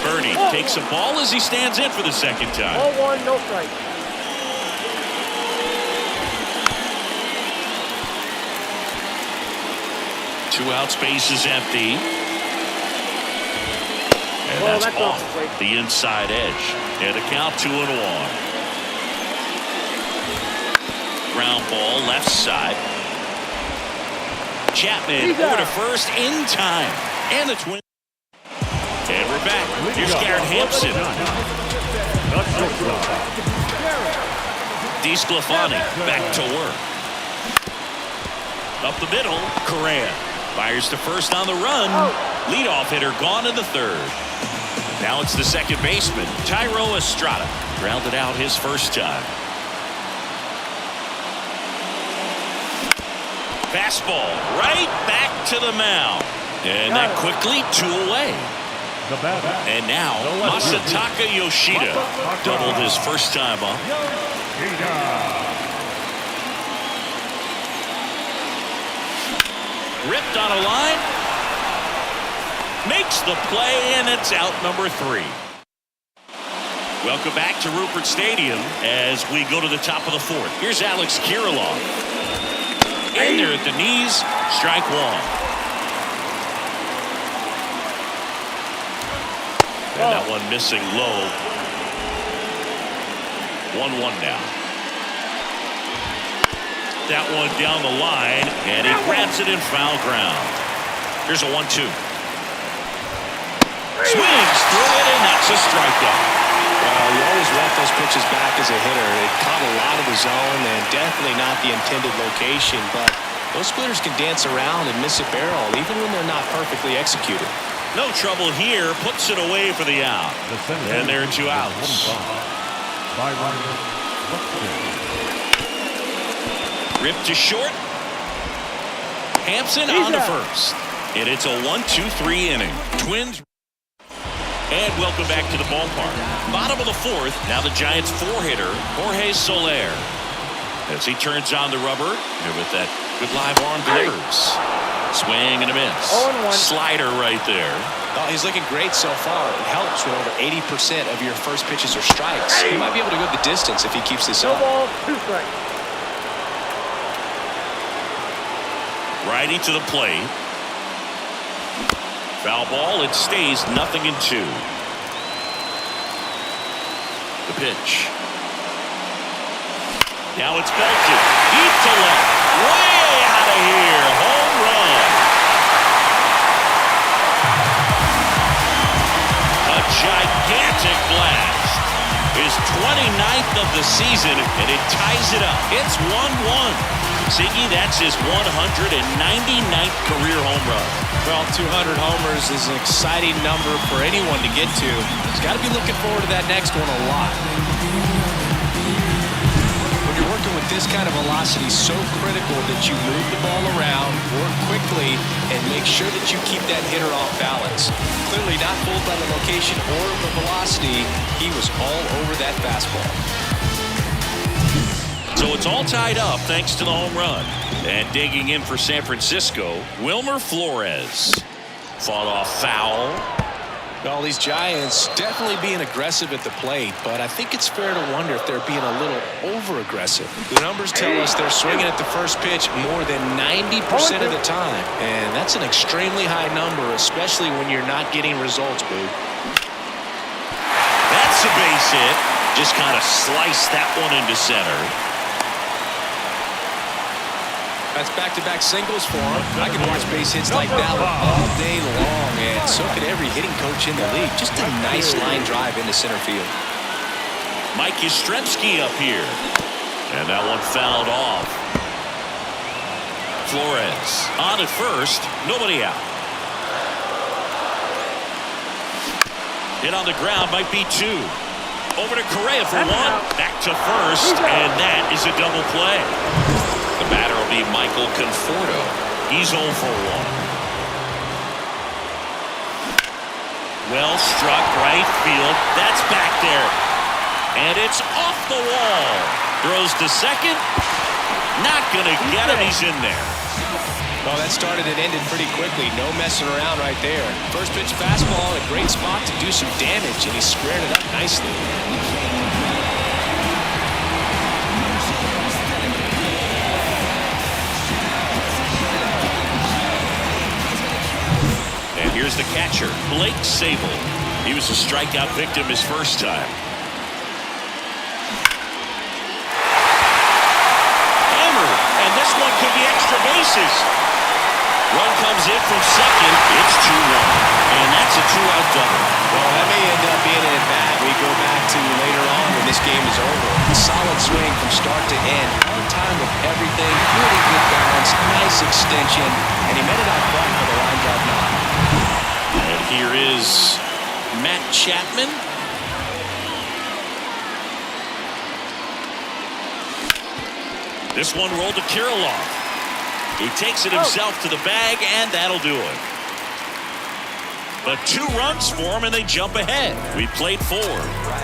Bernie takes a ball as he stands in for the second time. Ball one, no strike. Two outs, base is empty. And Well, that's that's off off. the inside edge. And a count 2-1. Ground ball left side. Chapman over to first in time. And the Twins. And we're back. Here's Garrett Hampson. DeSclafani back to work. Up the middle, Correa fires to first on the run. Leadoff hitter gone in the third. Now it's the second baseman, Thairo Estrada. Grounded out his first time. Fastball right back to the mound. And that quickly 2 away. And now Masataka Yoshida doubled his first time up. Ripped on a line. Makes the play, and it's out number 3. Welcome back to Rupert Stadium as we go to the top of the fourth. Here's Alex Kirilloff. In there at the knees, strike one. And that one missing low. 1-1 now. That one down the line, and he grabs it in foul ground. Here's a 1-2. Swings through it, and that's a strikeout. Well, you always want those pitches back as a hitter. It caught a lot of the zone and definitely not the intended location, but those splitters can dance around and miss a barrel even when they're not perfectly executed. No trouble here, puts it away for the out. And there are 2 outs. Ripped to short. Hampson on to first. And it's a 1-2-3 inning. Twins. And welcome back to the ballpark. Bottom of the fourth. Now the Giants 4-hitter, Jorge Soler. As he turns on the rubber. And with that good live arm delivers. Swing and a miss. Slider right there. Oh, he's looking great so far. It helps when over 80% of your first pitches are strikes. He might be able to go the distance if he keeps this up. No ball, 2 strikes. Righty to the plate. Foul ball. It stays 0-2. The pitch. Now it's belted. Deep to left. Way out of here. Home run. A gigantic blast. His 29th of the season, and it ties it up. It's 1-1. Ziggy, that's his 199th career home run. Well, 200 homers is an exciting number for anyone to get to. He's got to be looking forward to that next one a lot. When you're working with this kind of velocity, so critical that you move the ball around, work quickly, and make sure that you keep that hitter off balance. Clearly not fooled by the location or the velocity. He was all over that fastball. So it's all tied up thanks to the home run. And digging in for San Francisco, Wilmer Flores. Fought off foul. Well, these Giants definitely being aggressive at the plate, but I think it's fair to wonder if they're being a little over-aggressive. The numbers tell us they're swinging at the first pitch more than 90% of the time, and that's an extremely high number, especially when you're not getting results, Boo. That's a base hit. Just kind of sliced that one into center. That's back-to-back singles for him. I can watch base hits like that one all day long, and so could every hitting coach in the league. Just a nice line drive into center field. Mike Yastrzemski up here. And that one fouled off. Flores on at first. Nobody out. Hit on the ground might be 2. Over to Correa for 1. Back to first, and that is a double play. The batter will be Michael Conforto. He's 0 for 1. Well struck right field. That's back there. And it's off the wall. Throws to second. Not going to get him. He's in there. Well, that started and ended pretty quickly. No messing around right there. First pitch fastball, a great spot to do some damage, and he squared it up nicely. And here's the catcher, Blake Sable. He was a strikeout victim his first time. Hammered, and this one could be extra bases. Run comes in from second. It's 2-1. And that's a 2-out double. Well, that may end up being an at-bat we go back to later on when this game is over. A solid swing from start to end. On time with everything. Really good balance. Nice extension. And he made it out front for the line drive knock. And here is Matt Chapman. This one rolled to Kirilloff. He takes it himself to the bag, and that'll do it. But 2 runs for him, and they jump ahead. We played 4.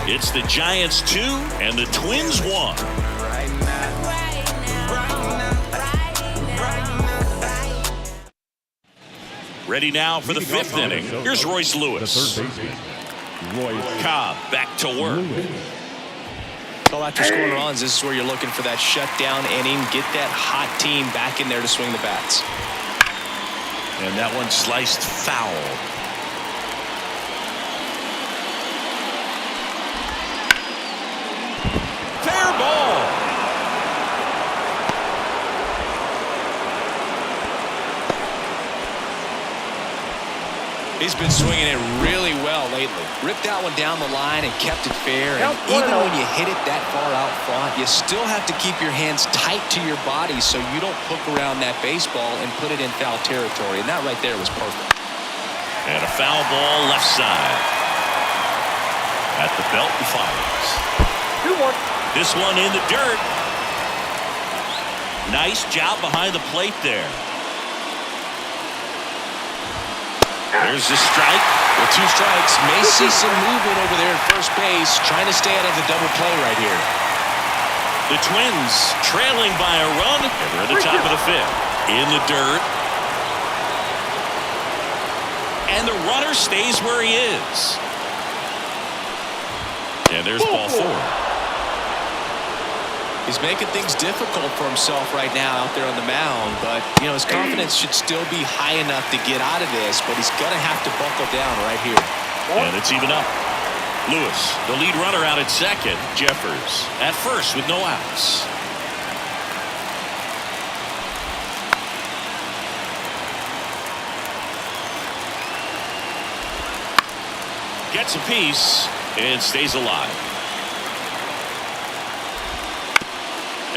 It's the Giants 2 and the Twins 1. Ready now for the 5th inning. Here's Royce Lewis. Cobb back to work. Well, after scoring runs, this is where you're looking for that shutdown inning. Get that hot team back in there to swing the bats. And that one sliced foul. Fair ball. He's been swinging it really well lately. Ripped that one down the line and kept it fair. And even when you hit it that far out front, you still have to keep your hands tight to your body so you don't hook around that baseball and put it in foul territory. And that right there was perfect. And a foul ball left side. At the belt and fires. 2-1. This one in the dirt. Nice job behind the plate there. There's the strike. With 2 strikes, may see some movement over there at first base, trying to stay out of the double play right here. The Twins trailing by a run. And we're at the top of the 5th. In the dirt. And the runner stays where he is. And there's ball 4. He's making things difficult for himself right now out there on the mound, but you know his confidence should still be high enough to get out of this, but he's going to have to buckle down right here. And it's even up. Lewis, the lead runner, out at second. Jeffers at first with no outs. Gets a piece and stays alive.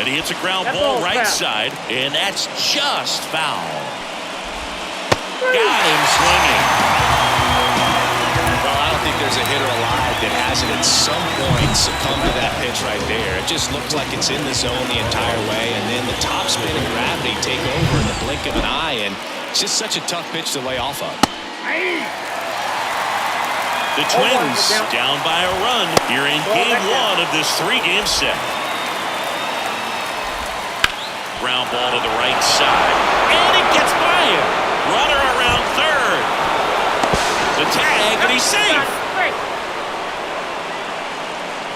And he hits a ground ball right side, and that's just foul. Got him swinging. Well, I don't think there's a hitter alive that hasn't at some point succumbed to that pitch right there. It just looks like it's in the zone the entire way, and then the top spin and gravity take over in the blink of an eye, and it's just such a tough pitch to lay off of. The Twins down by a run here in game 1 of this 3-game set. Ground ball to the right side. And it gets by him. Runner around third. The tag, and he's safe.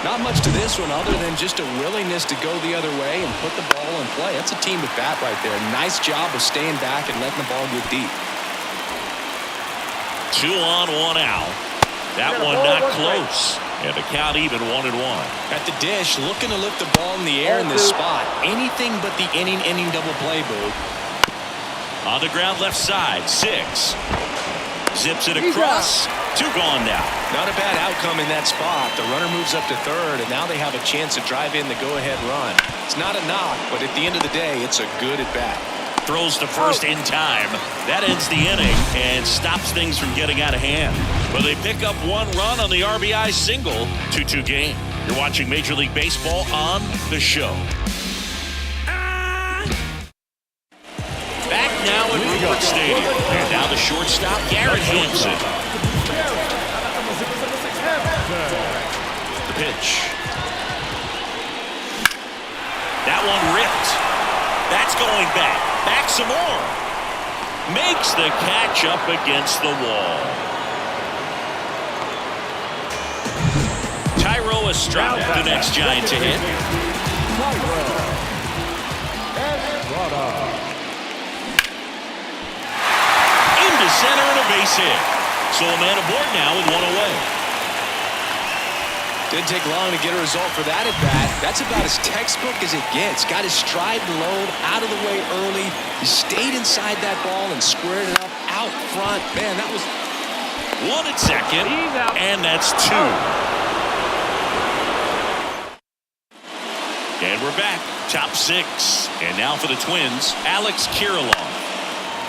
Not much to this one other than just a willingness to go the other way and put the ball in play. That's a team at bat right there. Nice job of staying back and letting the ball get deep. 2 on, 1 out. That one not close. And the count even 1-1. At the dish, looking to lift the ball in the air in this spot. Anything but the inning double play, Boo. On the ground left side, 6. Zips it across. 2 gone now. Not a bad outcome in that spot. The runner moves up to third, and now they have a chance to drive in the go-ahead run. It's not a knock, but at the end of the day, it's a good at-bat. Throws to first in time. That ends the inning and stops things from getting out of hand. But they pick up 1 run on the RBI single. 2-2 game. You're watching Major League Baseball on The Show. Back now at Ruppert Stadium. And now the shortstop, Garrett Hampson. The pitch. That one ripped. That's going back. Back some more. Makes the catch up against the wall. Tyro Estrada, the next Giant to hit. Into center and a base hit. So a man aboard now with one away. Didn't take long to get a result for that at bat. That's about as textbook as it gets. Got his stride and load out of the way early. He stayed inside that ball and squared it up out front. Man, that was one at second, and that's two. And we're back. Top six. And now for the Twins, Alex Kirilloff.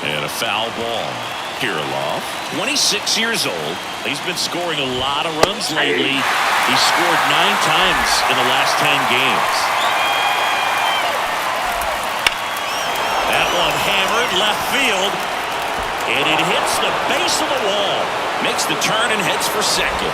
And a foul ball. Kirilloff, 26 years old. He's been scoring a lot of runs lately. He's scored 9 times in the last 10 games. That one hammered left field. And it hits the base of the wall. Makes the turn and heads for second.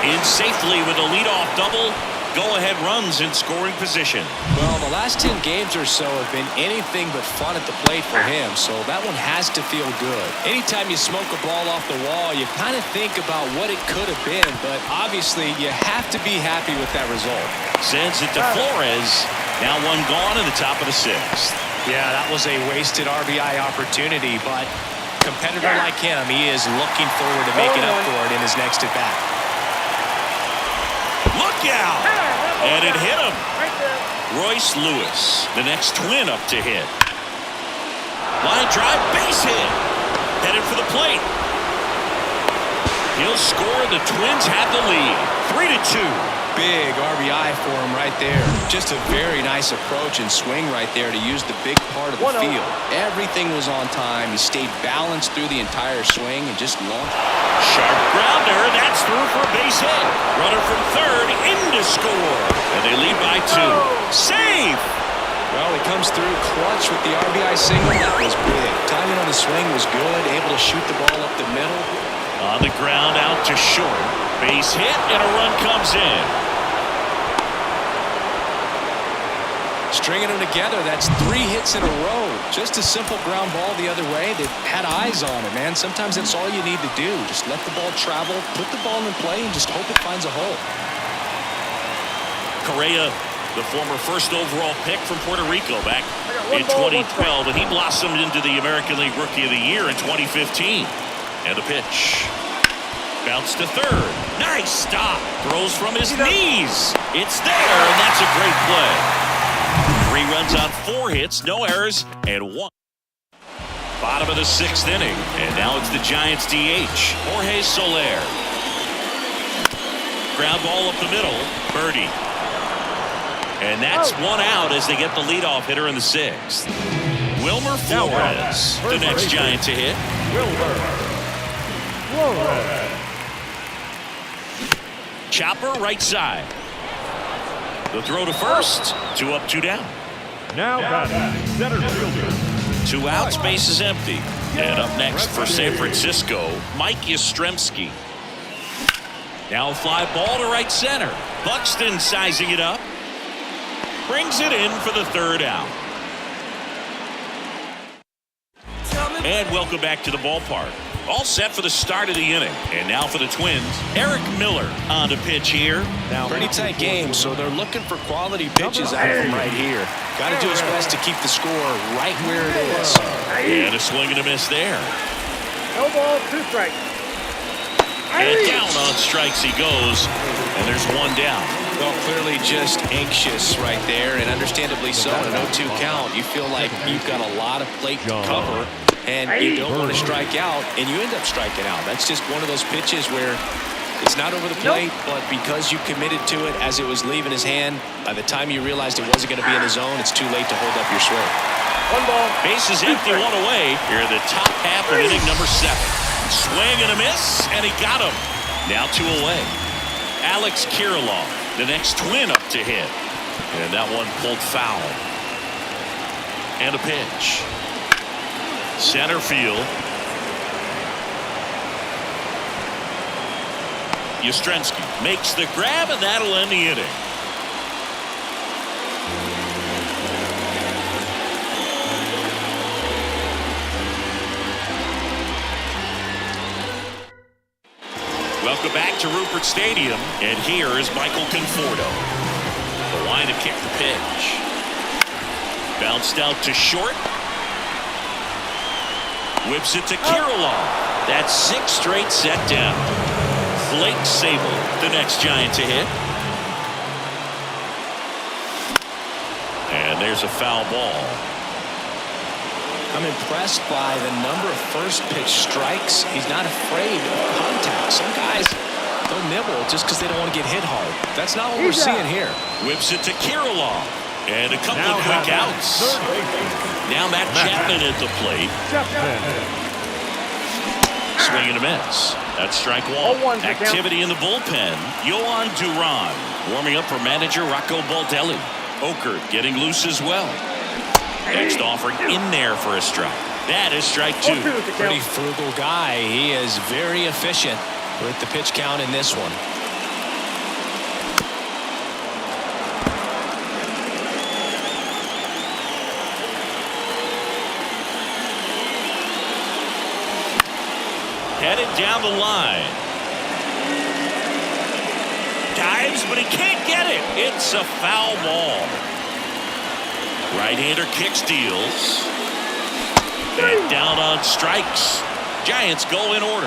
In safely with a leadoff double. Go-ahead runs in scoring position. Well, the last 10 games or so have been anything but fun at the plate for him, so that one has to feel good. Anytime you smoke a ball off the wall, you kind of think about what it could have been, but obviously you have to be happy with that result. Sends it to Flores. Now one gone in the top of the 6th. Yeah, that was a wasted RBI opportunity, but a competitor like him, he is looking forward to making up for it in his next at-bat. Look out! And it hit him. Royce Lewis, the next Twin up to hit. Line drive, base hit. Headed for the plate. He'll score. The Twins have the lead. 3-2. Big RBI for him right there. Just a very nice approach and swing right there to use the big part of the field. Everything was on time. He stayed balanced through the entire swing and just launched. Sharp grounder. That's through for a base hit. Runner from third in to score. And they lead by 2. Safe! Well, he comes through clutch with the RBI single. That was big. Timing on the swing was good. Able to shoot the ball up the middle. On the ground out to short. Base hit and a run comes in. Stringing them together, that's 3 hits in a row. Just a simple ground ball the other way that had eyes on it, man. Sometimes that's all you need to do. Just let the ball travel, put the ball in play, and just hope it finds a hole. Correa, the former first overall pick from Puerto Rico back in 2012, and he blossomed into the American League Rookie of the Year in 2015. And the pitch. Bounce to third. Nice stop. Throws from his knees. It's there, and that's a great play. 3 runs on 4 hits, no errors, and 1. Bottom of the 6th inning, and now it's the Giants DH, Jorge Soler. Ground ball up the middle, birdie. And that's 1 out as they get the leadoff hitter in the 6th. Wilmer Flores, the next Giant to hit. Chopper right side. The throw to first. 2 up, 2 down. Now batting, center fielder. 2 outs, base is empty. And up next for San Francisco, Mike Yastrzemski. Now a fly ball to right center. Buxton sizing it up. Brings it in for the 3rd out. And welcome back to the ballpark. All set for the start of the inning. And now for the Twins, Eric Miller on the pitch here. Now, pretty tight game, so they're looking for quality pitches out of him right here. Got to do his best to keep the score right where it is. And a swing and a miss there. No ball, 2 strikes. And down on strikes he goes. And there's 1 down. Well, clearly just anxious right there, and understandably so. An 0-2 count, you feel like you've got a lot of plate to cover, and you don't want to strike out, and you end up striking out. That's just one of those pitches where it's not over the plate, but because you committed to it as it was leaving his hand, by the time you realized it wasn't going to be in the zone, it's too late to hold up your swing. 1 ball. Base is empty, 1 away. Here in the top half of inning number 7. Swing and a miss, and he got him. Now 2 away. Alex Kirilloff, the next Twin up to hit. And that one pulled foul. And a pitch. Center field. Yastrzemski makes the grab, and that'll end the inning. Welcome back to Rupert Stadium, and here is Michael Conforto. The line to kick the pitch. Bounced out to short. Whips it to Kirilov. That's 6 straight set down. Blake Sable, the next Giant to hit. And there's a foul ball. I'm impressed by the number of first pitch strikes. He's not afraid of contact. Some guys, they'll nibble just because they don't want to get hit hard. That's not what we're seeing here. Whips it to Kirilov. And a couple of quick outs. Now Matt Chapman at the plate. Swing and a miss. That's strike one. Activity in the bullpen. Yohan Duran warming up for manager Rocco Baldelli. Oker getting loose as well. Next offering in there for a strike. That is strike 2. Pretty frugal guy. He is very efficient with the pitch count in this one. Headed down the line. Dives, but he can't get it. It's a foul ball. Right-hander kicks, deals. And down on strikes. Giants go in order.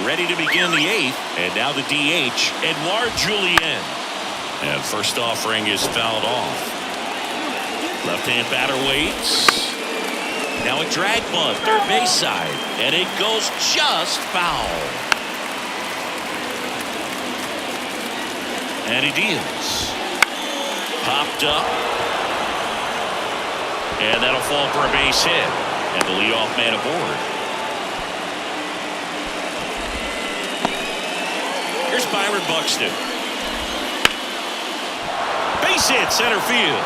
Ready to begin the 8th. And now the DH, Edouard Julien. And first offering is fouled off. Left-hand batter waits. Now a drag bunt, third base side. And it goes just foul. And he deals. Popped up. And that'll fall for a base hit. And the leadoff man aboard. Here's Byron Buxton. Base hit, center field.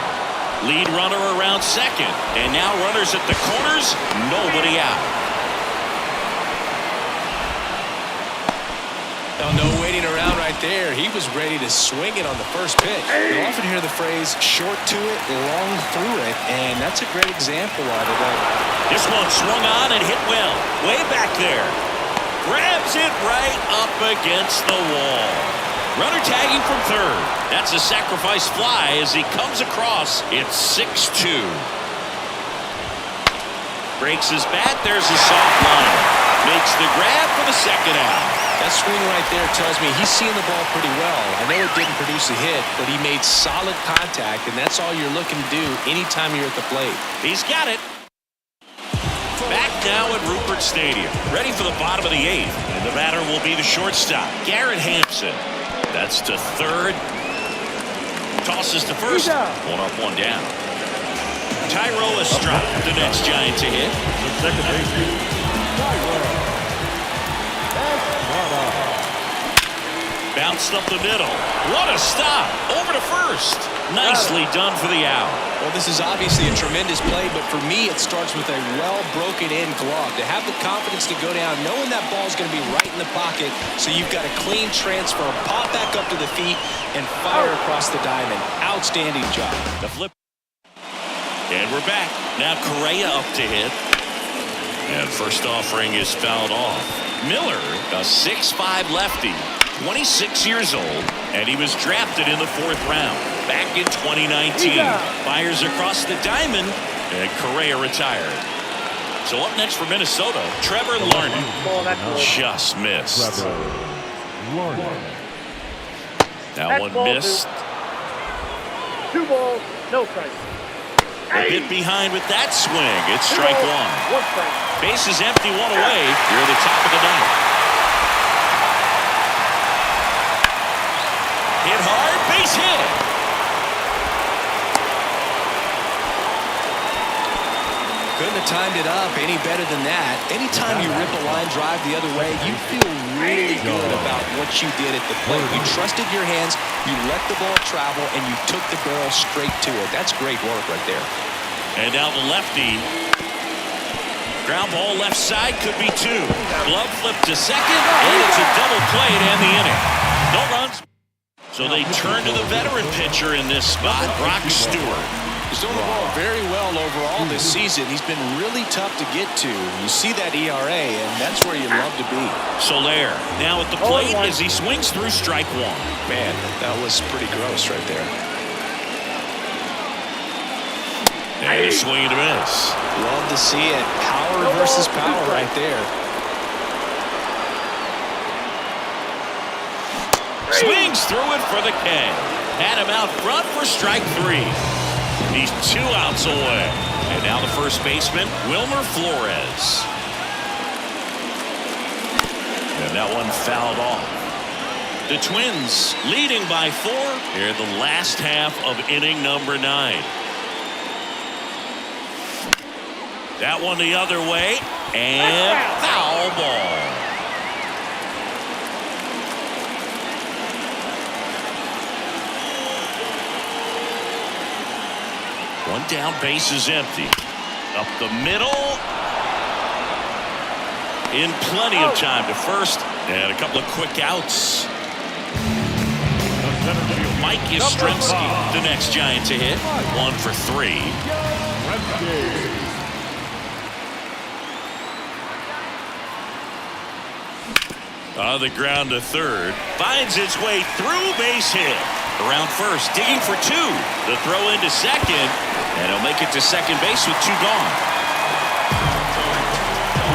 Lead runner around second. And now runners at the corners. Nobody out. Oh, no waiting around right there. He was ready to swing it on the first pitch. You often hear the phrase short to it, long through it, and that's a great example of it. This one swung on and hit well. Way back there. Grabs it right up against the wall. Runner tagging from third. That's a sacrifice fly as he comes across. It's 6-2. Breaks his bat. There's a soft line. Makes the grab for the second out. That swing right there tells me he's seeing the ball pretty well. I know it didn't produce a hit, but he made solid contact, and that's all you're looking to do anytime you're at the plate. He's got it. Back now at Rupert Stadium. Ready for the bottom of the 8th. And the batter will be the shortstop, Garrett Hampson. That's to third. Tosses to first. One up, one down. Tyro Estrada, the next Giant to hit. Second baseman, Tyro. Bounced up the middle. What a stop. Over to first. Nicely done for the out. Well, this is obviously a tremendous play, but for me, it starts with a well-broken-in glove. To have the confidence to go down, knowing that ball's going to be right in the pocket, so you've got a clean transfer, pop back up to the feet, and fire across the diamond. Outstanding job. The flip. And we're back. Now Correa up to hit. And first offering is fouled off. Miller, a 6'5" lefty. 26 years old, and he was drafted in the 4th round back in 2019. Fires across the diamond, and Correa retired. So up next for Minnesota, Trevor Larned. Just missed. That one missed. 2 balls, no strikes. A bit behind with that swing. It's strike 1. 1 strike. Base is empty, 1 away. You're at the top of the 9th. Hit hard, base hit. Couldn't have timed it up any better than that. Anytime you rip a line drive the other way, you feel really good about what you did at the plate. You trusted your hands, you let the ball travel, and you took the barrel straight to it. That's great work right there. And now the lefty. Ground ball left side, could be 2. Glove flip to second, and it's a double play to end the inning. No runs. So they turn to the veteran pitcher in this spot, Brock Stewart. He's doing the ball very well overall this season. He's been really tough to get to. You see that ERA, and that's where you love to be. Soler now at the plate as he swings through strike one. Man, that was pretty gross right there. And a swing and a miss. Love to see it. Power versus power right there. Swings through it for the K. Had him out front for strike three. He's 2 outs away. And now the first baseman, Wilmer Flores. And that one fouled off. The Twins leading by 4 here in the last half of inning number 9. That one the other way. And foul ball. One down, base is empty. Up the middle. In plenty of time to first. And a couple of quick outs. Mike Yastrzemski, the next Giant to hit. 1 for 3. On the ground to third. Finds its way through, base hit. Around first, digging for 2. The throw into second. And he'll make it to second base with 2 gone.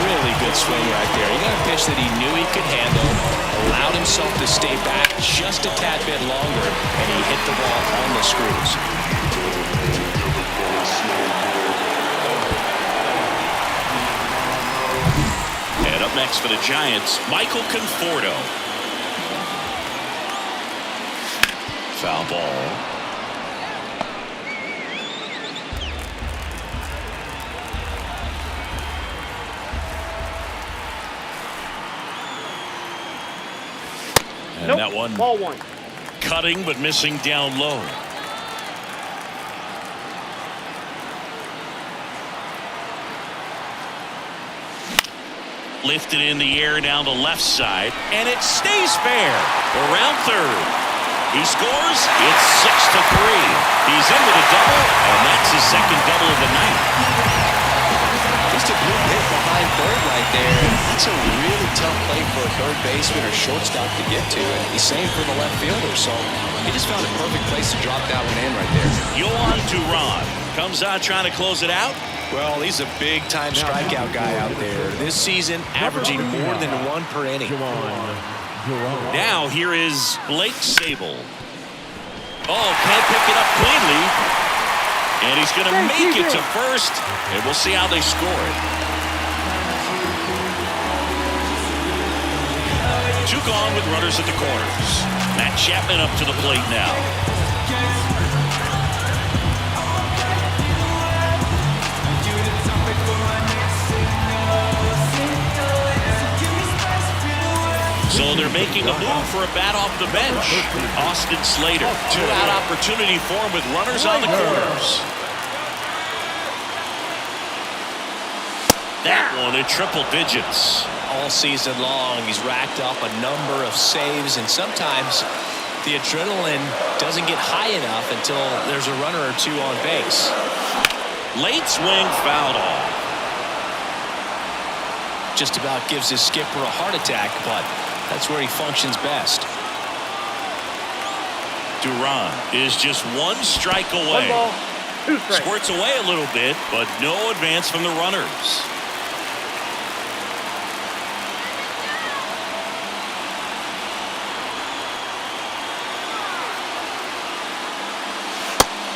Really good swing right there. He got a pitch that he knew he could handle, allowed himself to stay back just a tad bit longer, and he hit the ball on the screws. And up next for the Giants, Michael Conforto. Foul ball. And that one Ball 1. cutting but missing down low. Lifted in the air down the left side, and it stays fair. Around third. He scores. It's 6-3. He's in with a double, and that's his second double of the night. Just a blue hit behind third right there. That's a really tough play for a third baseman or shortstop to get to, and the same for the left fielder. So he just found a perfect place to drop that one in right there. Yohan Duran comes out trying to close it out. Well, he's a big-time strikeout guy out there. This season, averaging more than 1 per inning. Now here is Blake Sable. Oh, can't pick it up cleanly. And he's going to make it to first. And we'll see how they score it. 2 gone with runners at the corners. Matt Chapman up to the plate now. So they're making a move for a bat off the bench. Austin Slater. 2-out opportunity for him with runners on the corners. That one in triple digits. All season long, he's racked up a number of saves, and sometimes the adrenaline doesn't get high enough until there's a runner or 2 on base. Late swing fouled off. Just about gives his skipper a heart attack, but that's where he functions best. Duran is just 1 strike away. 1 ball, 2 strikes. Squirts away a little bit, but no advance from the runners.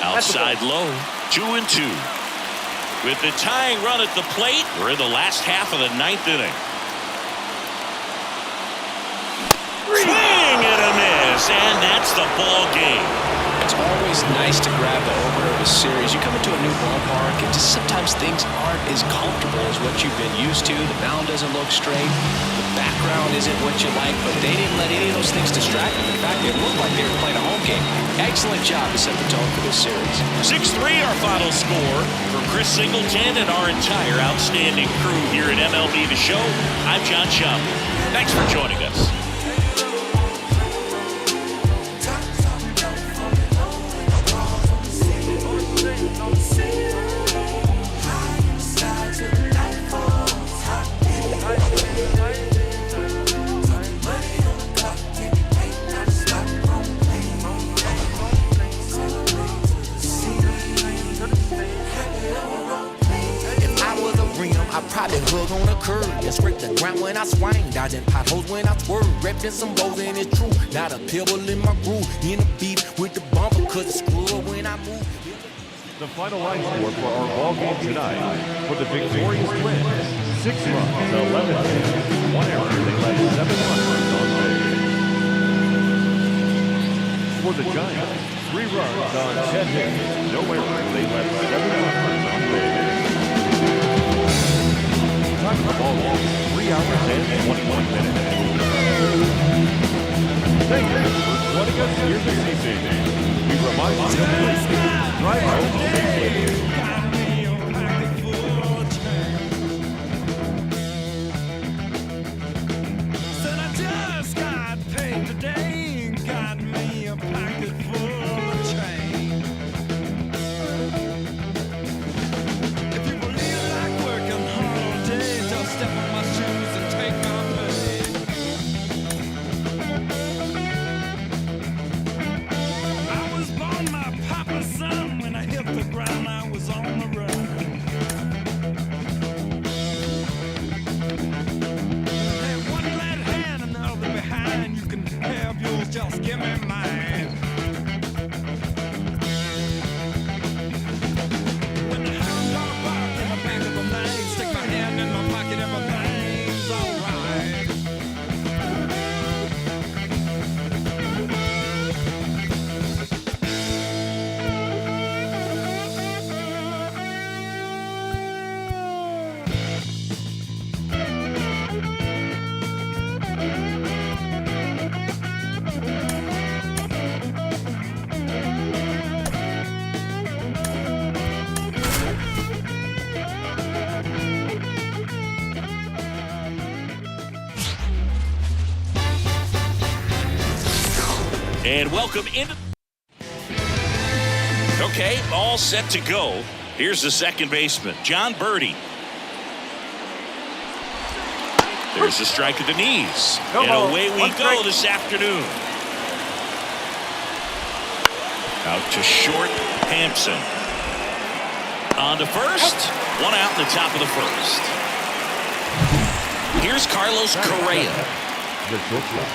Outside low, 2-2. With the tying run at the plate, we're in the last half of the 9th inning. Swing and a miss, and that's the ball game. It's always nice to grab the opener of a series. You come into a new ballpark, and just sometimes things aren't as comfortable as what you've been used to. The mound doesn't look straight. The background isn't what you like, but they didn't let any of those things distract them. In fact, it looked like they were playing a home game. Excellent job to set the tone for this series. 6-3 our final score. For Chris Singleton and our entire outstanding crew here at MLB The Show, I'm John Schaub. Thanks for joining us. No Probably hug on the curb, yeah, scrape the ground when I swing, dodging potholes when I swerve, repping some goals and it's true. Not a pebble in my groove, in the beat with the bumper, cause it's screwed when I move. The final line score for our ball game tonight for the victorious Twins: 6 runs, 11 hits, 1 error. They led 7 runs on base. For the Giants, 3 runs on 10 hits, no errors. They led 7 runs on base. Time for ball game, 3 hours and 21 minutes. Thank you for joining us here this evening. We remind you to please drive home safely. Said I just got paid today, got me a pocket full of change. If you believe like working hard all day, just step on my shoes and take my pay. I was born my papa's son. When I hit the ground, I was on the run. Have one glad hand and the other behind. You can have yours, just give me mine. When the hound dog bark in the back of the night, stick my hand in my pocket, everything's alright. And welcome into. Okay, all set to go. Here's the second baseman, John Birdie. There's a strike at the knees. And away we go this afternoon. Out to short, Hampson. On to first. 1 out in the top of the first. Here's Carlos Correa. The shortstop,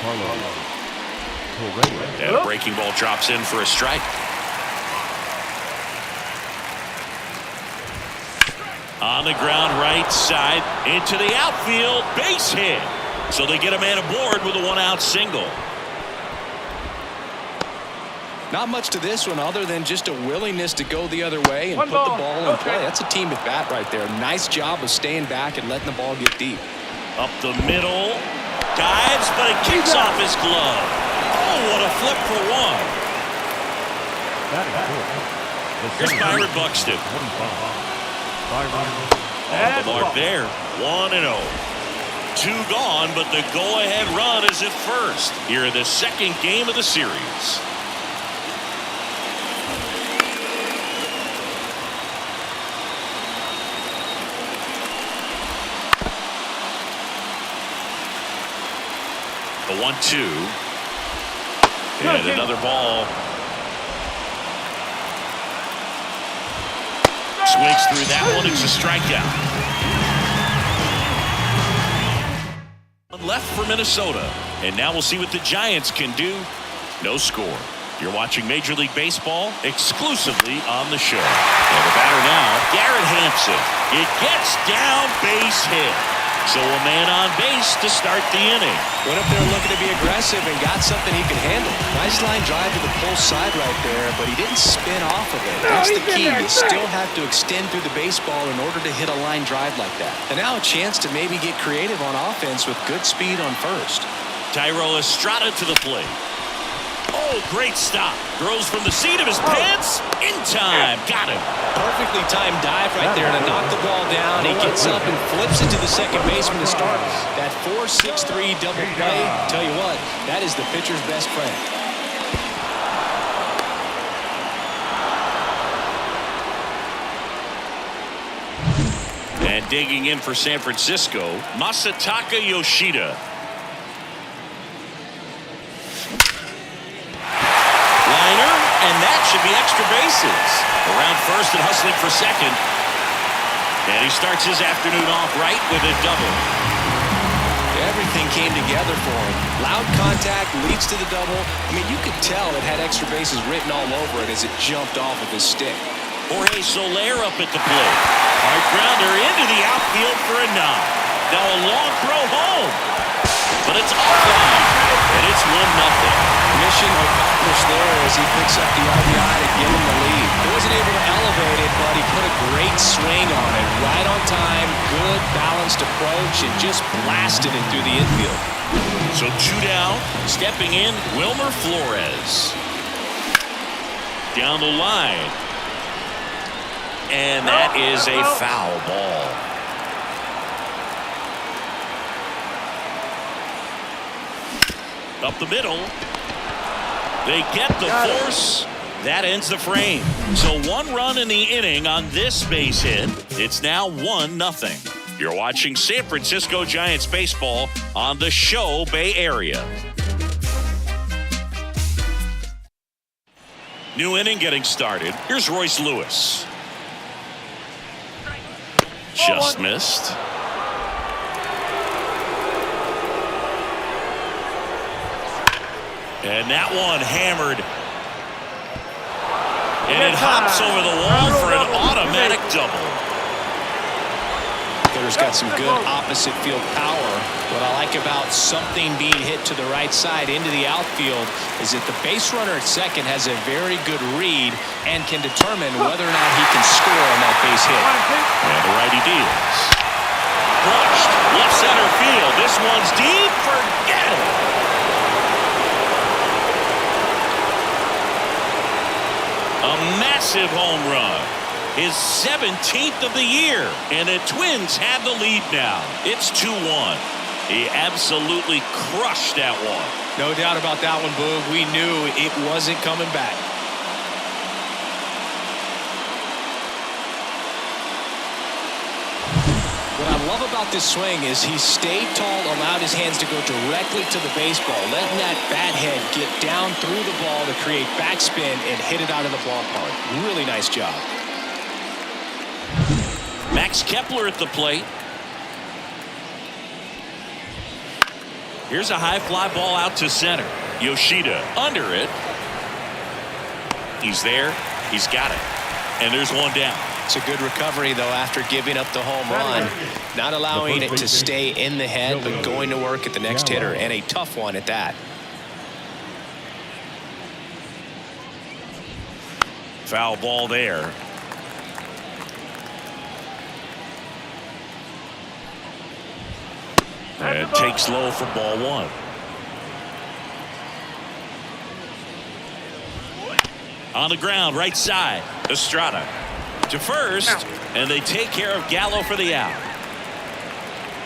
Carlos Correa. And a breaking ball drops in for a strike. On the ground, right side, into the outfield, base hit. So they get a man aboard with a 1-out single. Not much to this one other than just a willingness to go the other way and put the ball in play. That's a team at bat right there. Nice job of staying back and letting the ball get deep. Up the middle, dives, but it kicks off his glove. Oh, what a flip for 1. Here's Byron Buxton. On the mark there, 1-0. 2 gone, but the go-ahead run is at first here in the second game of the series. The 1-2. And another ball. Swings through that one. It's a strikeout. Left for Minnesota. And now we'll see what the Giants can do. No score. You're watching Major League Baseball exclusively on the show. And the batter now, Garrett Hampson. It gets down, base hit. So a man on base to start the inning. Went up there looking to be aggressive and got something he could handle. Nice line drive to the pull side right there, but he didn't spin off of it. That's the key. You still have to extend through the baseball in order to hit a line drive like that. And now a chance to maybe get creative on offense with good speed on first. Tyro Estrada to the plate. Oh, great stop. Throws from the seat of his pants. In time. Got him. Perfectly timed dive right there to knock the ball down. He gets up and flips it to the second baseman to start that 4-6-3 double play. Tell you what, that is the pitcher's best friend. And digging in for San Francisco, Masataka Yoshida. And that should be extra bases. Around first and hustling for second. And he starts his afternoon off right with a double. Everything came together for him. Loud contact leads to the double. I mean, you could tell it had extra bases written all over it as it jumped off of his stick. Jorge Soler up at the plate. Hard grounder into the outfield for a nod. Now a long throw home. But it's offline. And it's 1-0. Mission accomplished there as he picks up the RBI to give him the lead. He wasn't able to elevate it, but he put a great swing on it. Right on time, good balanced approach, and just blasted it through the infield. So 2 down, stepping in, Wilmer Flores. Down the line. And that is a foul ball. Up the middle. They get the force. That ends the frame. So 1 run in the inning on this base hit. It's now 1-0. You're watching San Francisco Giants baseball on the show Bay Area. New inning getting started. Here's Royce Lewis. Just missed. And that one hammered. And it hops over the wall for an automatic double. Hitter's got some good opposite field power. What I like about something being hit to the right side into the outfield is that the base runner at second has a very good read and can determine whether or not he can score on that base hit. And the righty deals. Brushed left center field. This one's deep. Forget it. A massive home run. His 17th of the year. And the Twins have the lead now. It's 2-1. He absolutely crushed that one. No doubt about that one, Boog. We knew it wasn't coming back. What I love about this swing is he stayed tall, allowed his hands to go directly to the baseball, letting that bat head get down through the ball to create backspin and hit it out of the ballpark. Really nice job. Max Kepler at the plate. Here's a high fly ball out to center. Yoshida under it. He's there. He's got it. And there's one down. It's a good recovery, though, after giving up the home run. Not allowing it to stay in the head, but going to work at the next hitter, and a tough one at that. Foul ball there. And takes low for ball 1. On the ground, right side. Estrada to first, and they take care of Gallo for the out.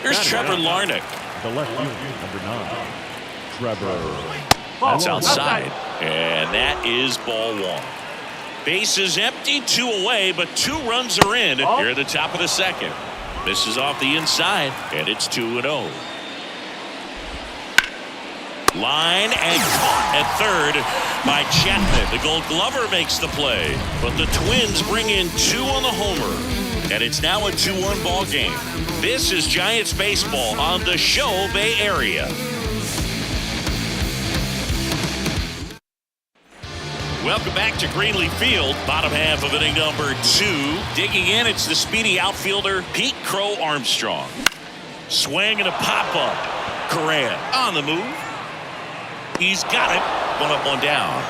Here's Trevor Larnach. The left field, number 9, Trevor. That's outside, and that is ball 1. Bases empty, 2 away, but 2 runs are in here at the top of the second. This is off the inside, and it's 2-0. Line and caught at third by Chapman. The Gold Glover makes the play, but the Twins bring in 2 on the homer, and it's now a 2-1 ball game. This is Giants baseball on the show Bay Area. Welcome back to Greenleaf Field, bottom half of inning number 2. Digging in, it's the speedy outfielder Pete Crow Armstrong. Swing and a pop-up. Correa on the move. He's got it. 1 up, 1 down.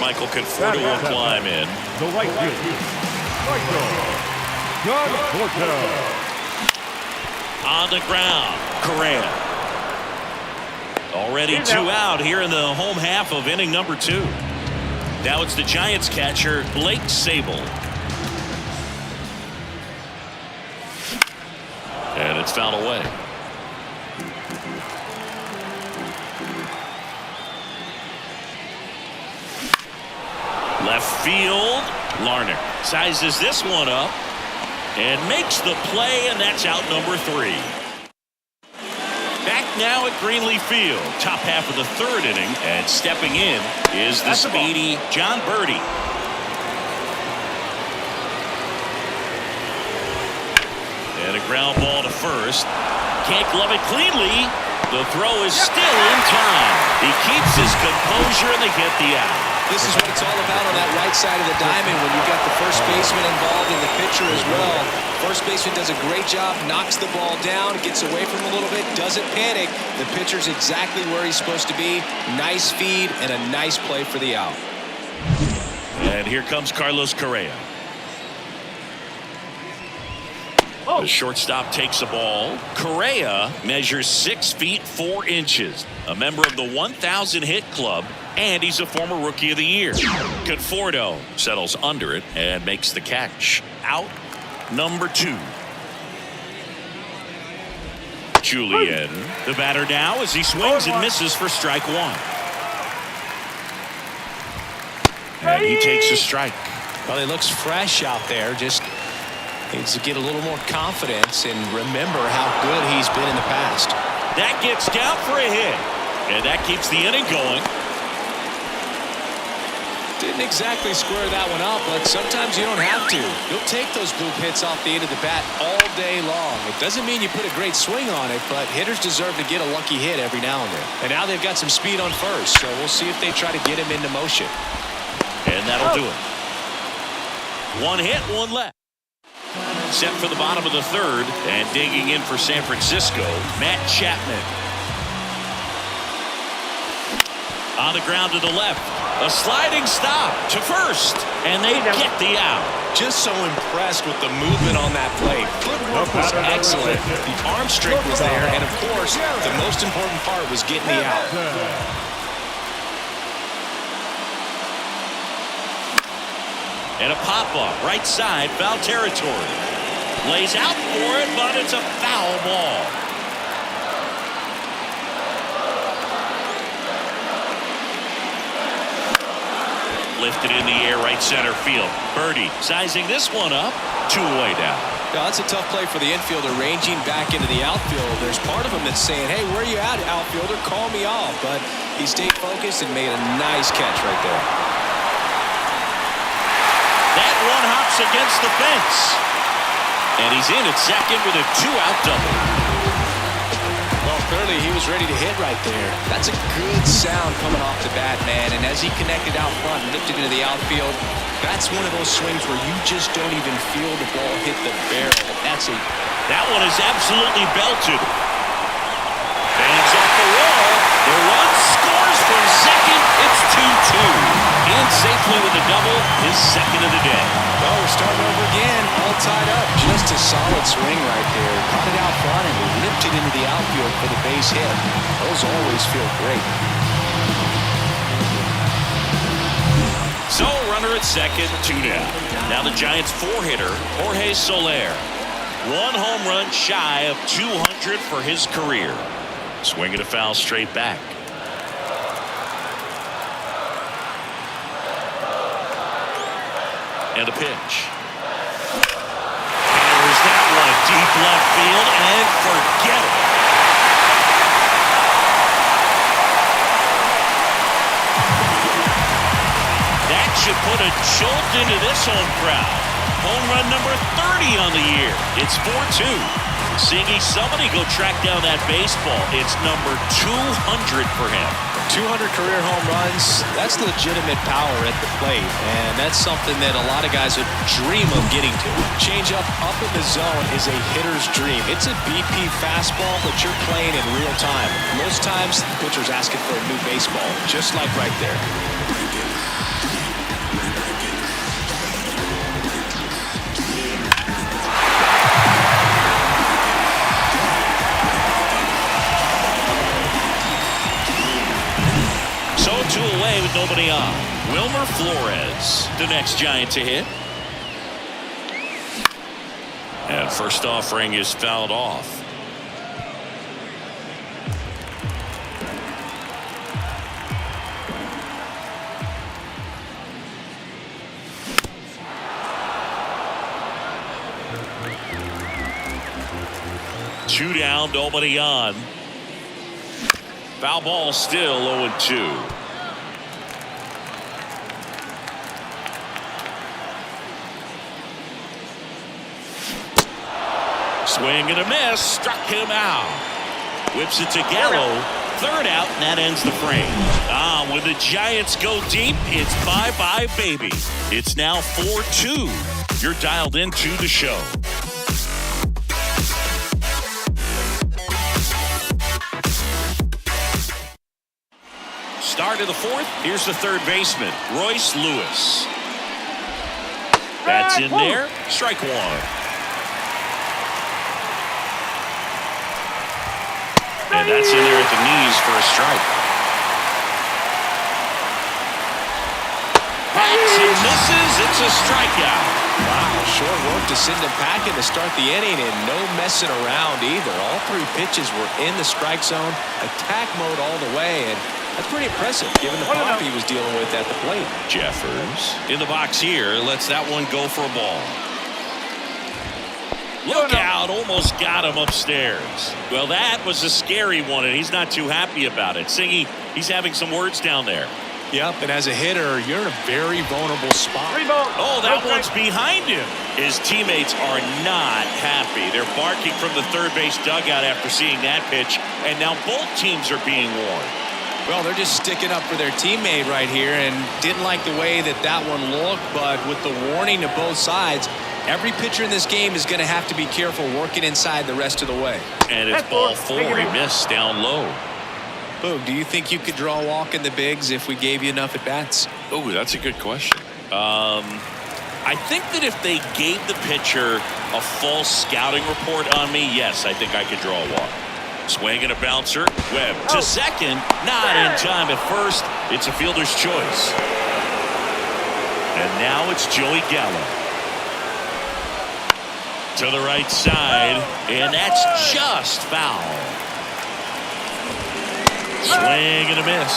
Michael Conforto will climb in. The right field, Conforto. On the ground, Correa. Already 2 out here in the home half of inning number 2. Now it's the Giants catcher, Blake Sable. And it's fouled away. Left field, Larnach sizes this one up and makes the play, and that's out number 3. Back now at Greenleaf Field, top half of the 3rd inning, and stepping in is the speedy John Birdie. And a ground ball to first. Can't glove it cleanly. The throw is still in time. He keeps his composure and they get the out. This is what it's all about on that right side of the diamond when you've got the first baseman involved and the pitcher as well. First baseman does a great job, knocks the ball down, gets away from him a little bit, doesn't panic. The pitcher's exactly where he's supposed to be. Nice feed and a nice play for the out. And here comes Carlos Correa. The shortstop takes the ball. Correa measures 6 feet 4 inches. A member of the 1,000 hit club, and he's a former Rookie of the Year. Conforto settles under it and makes the catch. Out number 2. Julian, the batter now as he swings and misses for strike 1. And he takes a strike. Well, he looks fresh out there. Just needs to get a little more confidence and remember how good he's been in the past. That gets down for a hit. And that keeps the inning going. Didn't exactly square that one up, but sometimes you don't have to. You'll take those bloop hits off the end of the bat all day long. It doesn't mean you put a great swing on it, but hitters deserve to get a lucky hit every now and then. And now they've got some speed on first, so we'll see if they try to get him into motion. And that'll do it. 1 hit, 1 left. Set for the bottom of the 3rd, and digging in for San Francisco, Matt Chapman. On the ground to the left. A sliding stop to first, and they get the out. Just so impressed with the movement on that play. Footwork was excellent. The arm strength was there, and of course, the most important part was getting the out. And a pop-up, right side, foul territory. Lays out for it, but it's a foul ball. Lifted in the air, right center field. Birdie sizing this one up, 2-away down. Now, that's a tough play for the infielder, ranging back into the outfield. There's part of him that's saying, hey, where are you at, outfielder? Call me off. But he stayed focused and made a nice catch right there. That one hops against the fence. And he's in at second with a 2-out double. Well, clearly he was ready to hit right there. That's a good sound coming off the bat, man. And as he connected out front and lifted into the outfield, that's one of those swings where you just don't even feel the ball hit the barrel. That one is absolutely belted. Fans off the wall. The run scores from second. It's 2-2. In safely with a double, his second of the day. Well, we're starting over again, all tied up. Just a solid swing right there. Caught it out front and lifted into the outfield for the base hit. Those always feel great. So, runner at second, 2 down. Now the Giants' 4-hitter, Jorge Soler. 1 home run shy of 200 for his career. Swinging a foul straight back. And a pitch. Fires that one deep left field and forget it. That should put a jolt into this home crowd. Home run number 30 on the year. It's 4-2. Siggy, somebody go track down that baseball. It's number 200 for him. 200 career home runs, that's legitimate power at the plate, and that's something that a lot of guys would dream of getting to. Changeup up in the zone is a hitter's dream. It's a BP fastball, but you're playing in real time. Most times, the pitcher's asking for a new baseball, just like right there. So 2 away with nobody on. Wilmer Flores, the next Giant to hit. And first offering is fouled off. Two down, nobody on. Foul ball still 0-2. Swing and a miss. Struck him out. Whips it to Gallo. Third out, and that ends the frame. When the Giants go deep, it's bye-bye, baby. It's now 4-2. You're dialed into the show. Start of the fourth. Here's the third baseman, Royce Lewis. That's in there. Strike one. And that's in there at the knees for a strike. Backs and misses. It's a strikeout. Wow, short work to send him packing to start the inning, and no messing around either. All three pitches were in the strike zone, attack mode all the way, and that's pretty impressive given the pop he was dealing with at the plate. Jeffers in the box here, lets that one go for a ball. Look out, almost got him upstairs. Well, that was a scary one, and he's not too happy about it. Singy, he's having some words down there. Yep, and as a hitter, you're in a very vulnerable spot. Oh, that one's behind him. His teammates are not happy. They're barking from the third base dugout after seeing that pitch, and now both teams are being warned. Well, they're just sticking up for their teammate right here and didn't like the way that one looked, but with the warning to both sides, every pitcher in this game is going to have to be careful working inside the rest of the way. And it's ball four. He missed down low. Boom, do you think you could draw a walk in the bigs if we gave you enough at-bats? Oh, that's a good question. I think that if they gave the pitcher a false scouting report on me, yes, I think I could draw a walk. Swing and a bouncer. Webb to second. Not in time at first. It's a fielder's choice. And now it's Joey Gallo. To the right side. And that's just foul. Swing and a miss.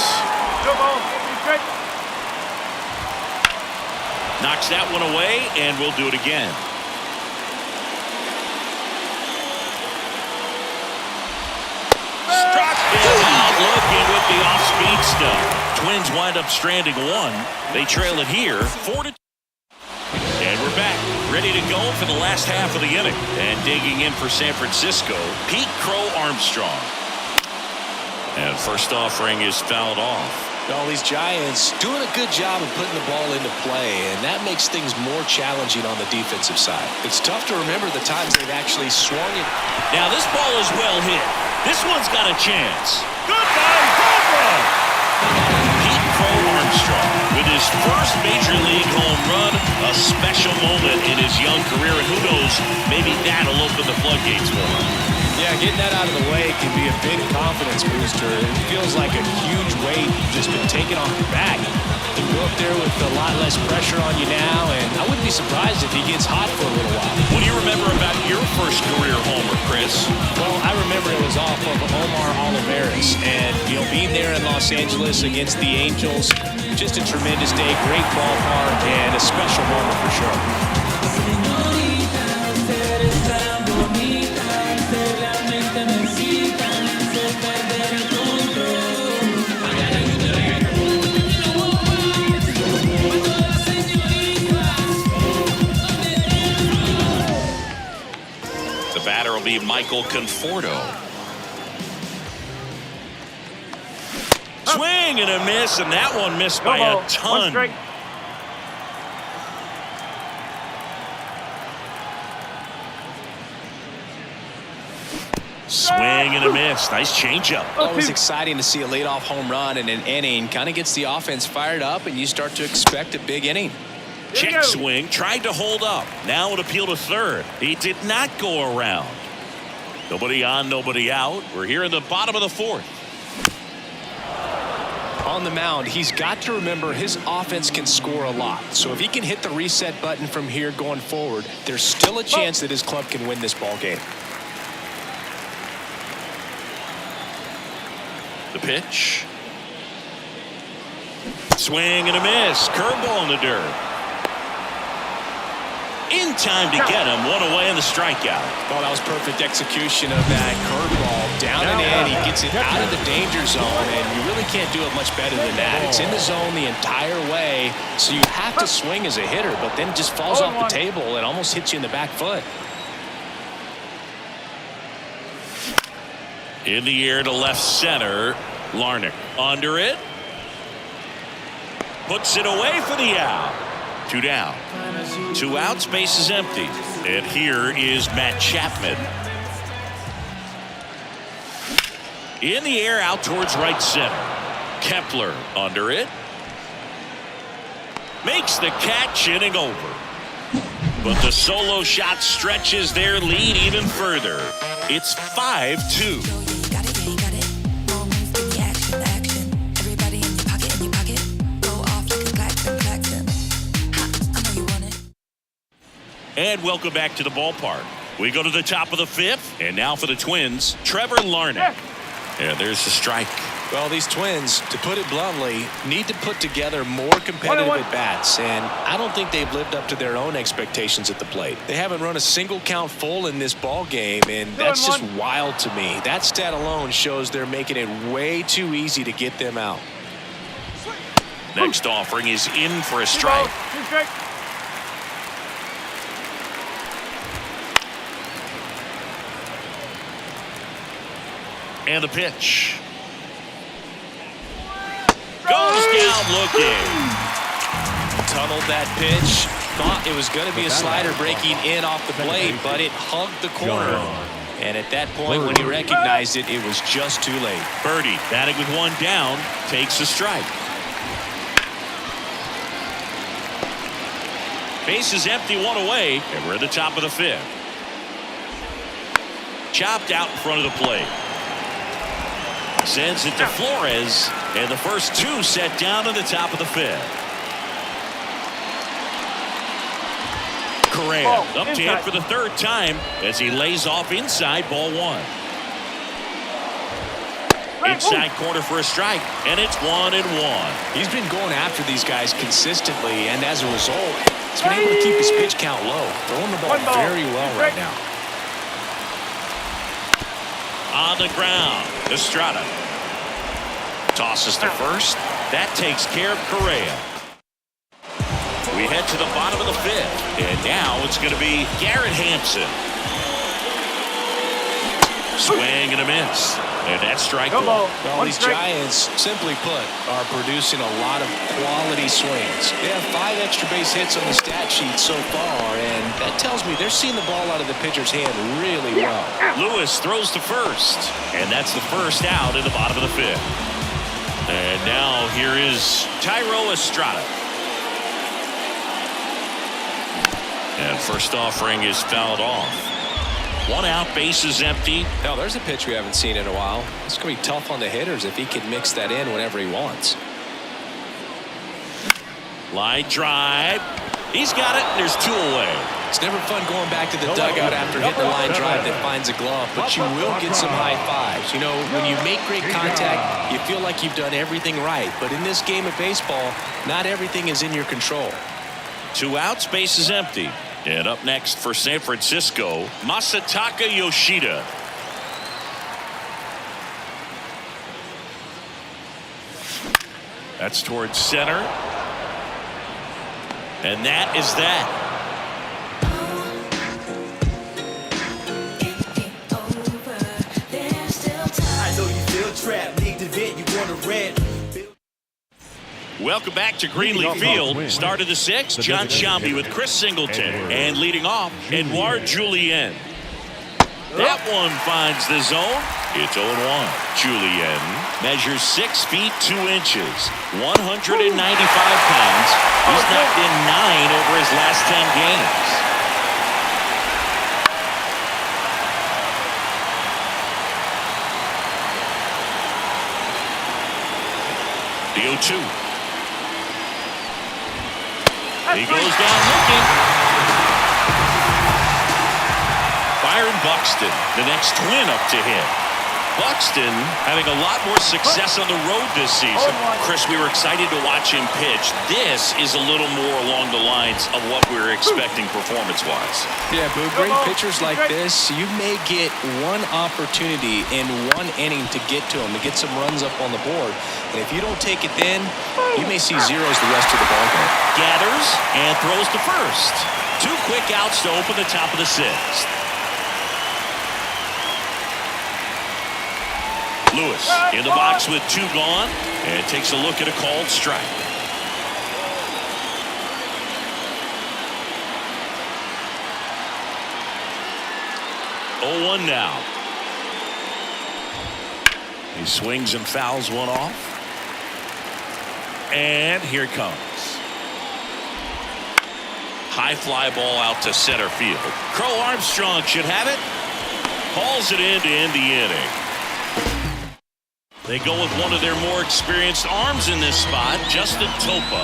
Knocks that one away, and we'll do it again. Struck him out, looking with the off-speed stuff. Twins wind up stranding one. They trail it here, 4-2. And we're back, ready to go for the last half of the inning. And digging in for San Francisco, Pete Crow Armstrong. And first offering is fouled off. Well, these Giants doing a good job of putting the ball into play, and that makes things more challenging on the defensive side. It's tough to remember the times they've actually swung it. Now this ball is well hit. This one's got a chance. Goodbye, Cobra! Pete Crow Armstrong with his first major league home run, a special moment in his young career, and who knows, maybe that'll open the floodgates for him. Yeah, getting that out of the way can be a big confidence booster. It feels like a huge weight just been taken off your back. You go up there with a lot less pressure on you now, and I wouldn't be surprised if he gets hot for a little while. What do you remember about your first career homer, Chris? Well, I remember it was off of Omar Olivares, and being there in Los Angeles against the Angels, just a tremendous day, great ballpark, and a special moment for sure. The batter will be Michael Conforto. Swing and a miss, and that one missed by a ton. Swing and a miss. Nice changeup. Always exciting to see a leadoff home run in an inning. Kind of gets the offense fired up, and you start to expect a big inning. Check swing, tried to hold up. Now an appeal to third. He did not go around. Nobody on, nobody out. We're here in the bottom of the fourth. On the mound, he's got to remember his offense can score a lot. So if he can hit the reset button from here going forward, there's still a chance that his club can win this ball game. The pitch. Swing and a miss. Curveball in the dirt. In time to get him. One away in the strikeout. Well, that was perfect execution of that curveball. Down and in. He gets it out of the danger zone, and you really can't do it much better than that. It's in the zone the entire way, so you have to swing as a hitter, but then just falls off the table and almost hits you in the back foot. In the air to left center. Larnach under it. Puts it away for the out. 2 down. 2 outs, base is empty. And here is Matt Chapman. In the air out towards right center. Kepler under it. Makes the catch, inning over. But the solo shot stretches their lead even further. It's 5-2. And welcome back to the ballpark. We go to the top of the 5th, and now for the Twins, Trevor Larnach. And there's the strike. Well, these Twins, to put it bluntly, need to put together more competitive at-bats, and I don't think they've lived up to their own expectations at the plate. They haven't run a single count full in this ball game, and that's just wild to me. That stat alone shows they're making it way too easy to get them out. Next offering is in for a strike. And the pitch. Goes down looking. Tunneled that pitch. Thought it was going to be a slider breaking in off the blade, but it hugged the corner. And at that point, when he recognized it, it was just too late. Birdie, batting with 1 down, takes a strike. Base is empty, 1 away, and we're at the top of the 5th. Chopped out in front of the plate. Sends it to Flores, and the first 2 set down in the top of the 5th. Correa up to hit for the 3rd time as he lays off inside, ball 1. Inside corner for a strike, and it's 1-1. He's been going after these guys consistently, and as a result, he's been able to keep his pitch count low, throwing the ball very well right now. On the ground, Estrada tosses to first. That takes care of Correa. We head to the bottom of the 5th, and now it's going to be Garrett Hampson. Swing and a miss, and that's strike 1. Well, these Giants, simply put, are producing a lot of quality swings. They have 5 extra base hits on the stat sheet so far, and that tells me they're seeing the ball out of the pitcher's hand really well. Lewis throws to first, and that's the first out in the bottom of the 5th. And now here is Thairo Estrada. And first offering is fouled off. 1 out, base is empty. Now there's a pitch we haven't seen in a while. It's going to be tough on the hitters if he can mix that in whenever he wants. Line drive. He's got it. There's 2 away. It's never fun going back to the dugout after hitting a line drive that finds a glove, but you will get some high fives. You know, when you make great contact, you feel like you've done everything right. But in this game of baseball, not everything is in your control. 2 outs, base is empty. And up next for San Francisco, Masataka Yoshida. That's towards center. And that is that. I know you feel trapped, need to vent, you want to rent. Welcome back to Greenleaf Field. Start of the 6th, John Sciambi with Chris Singleton. And leading off, Edouard Julien. That one finds the zone. It's 0-1. Julien measures 6 feet 2 inches, 195 pounds. He's knocked in 9 over his last 10 games. The 0-2. He goes down looking. Byron Buxton, the next Twin up to hit. Buxton having a lot more success on the road this season. Chris, we were excited to watch him pitch. This is a little more along the lines of what we were expecting performance-wise. Yeah, Boo, great pitchers like this, you may get one opportunity in one inning to get to them, to get some runs up on the board. And if you don't take it then, you may see zeros the rest of the ballgame. Gathers and throws to first. 2 quick outs to open the top of the 6th. Lewis in the box with 2 gone and takes a look at a called strike. Oh, 1 now. He swings and fouls one off. And here it comes. High fly ball out to center field. Crow Armstrong should have it. Hauls it in to end the inning. They go with one of their more experienced arms in this spot, Justin Topa.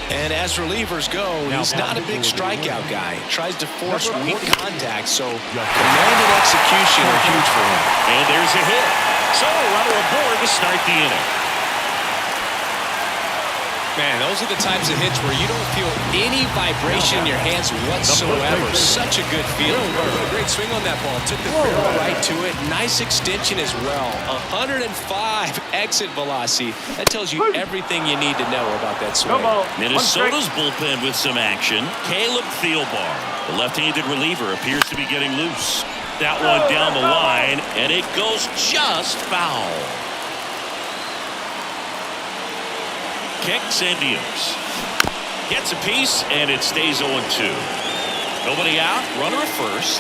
And as relievers go, he's not a big strikeout guy. Tries to force weak contact, so command and execution are huge for him. And there's a hit. So a runner aboard to start the inning. Man, those are the types of hits where you don't feel any vibration in your hands whatsoever. Such a good feeling. A great swing on that ball. Took the barrel right to it. Nice extension as well. 105 exit velocity. That tells you everything you need to know about that swing. Minnesota's bullpen with some action. Caleb Thielbar, the left-handed reliever, appears to be getting loose. That one down the line, and it goes just foul. Kicks and deals. Gets a piece, and it stays 0-2. Nobody out. Runner at first.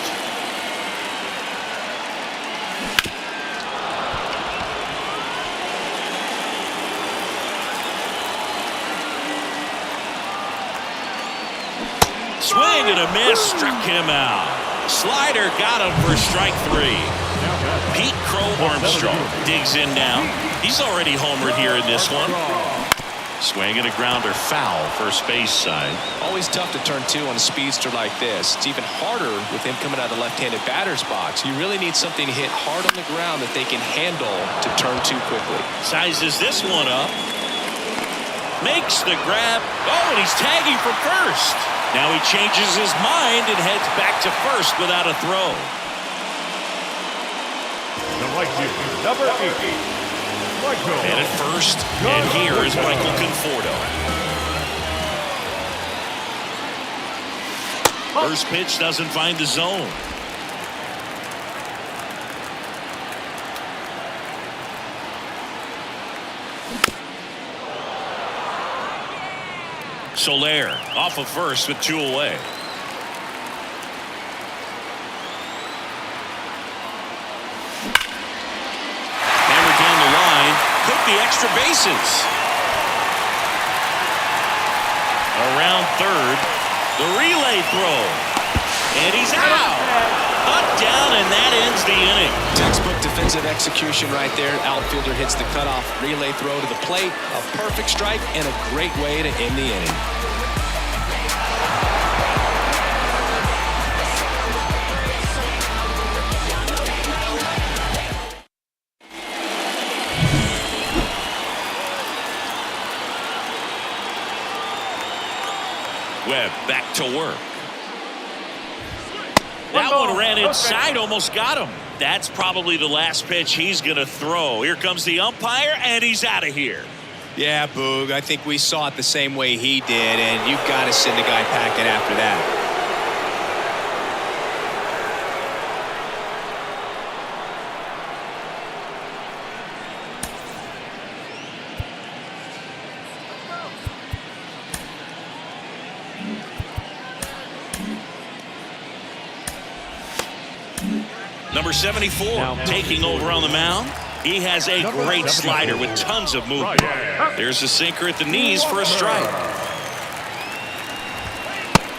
Swing and a miss. Struck him out. Slider got him for strike 3. Pete Crow Armstrong digs in now. He's already homered here in this one. Swing and a grounder foul, first base side. Always tough to turn 2 on a speedster like this. It's even harder with him coming out of the left-handed batter's box. You really need something to hit hard on the ground that they can handle to turn 2 quickly. Sizes this one up. Makes the grab. Oh, and he's tagging from first. Now he changes his mind and heads back to first without a throw. Number 8. And at first, and here is Michael Conforto. First pitch doesn't find the zone. Soler off of first with 2 away. Took the extra bases. Around third, the relay throw, and he's out. Up, down, and that ends the inning. Textbook defensive execution right there. Outfielder hits the cutoff relay throw to the plate. A perfect strike and a great way to end the inning. Webb back to work. That one ran inside, almost got him. That's probably the last pitch he's going to throw. Here comes the umpire, and he's out of here. Yeah, Boog, I think we saw it the same way he did, and you've got to send the guy packing after that. Number 74 taking over on the mound. He has a great slider with tons of movement. There's a sinker at the knees for a strike.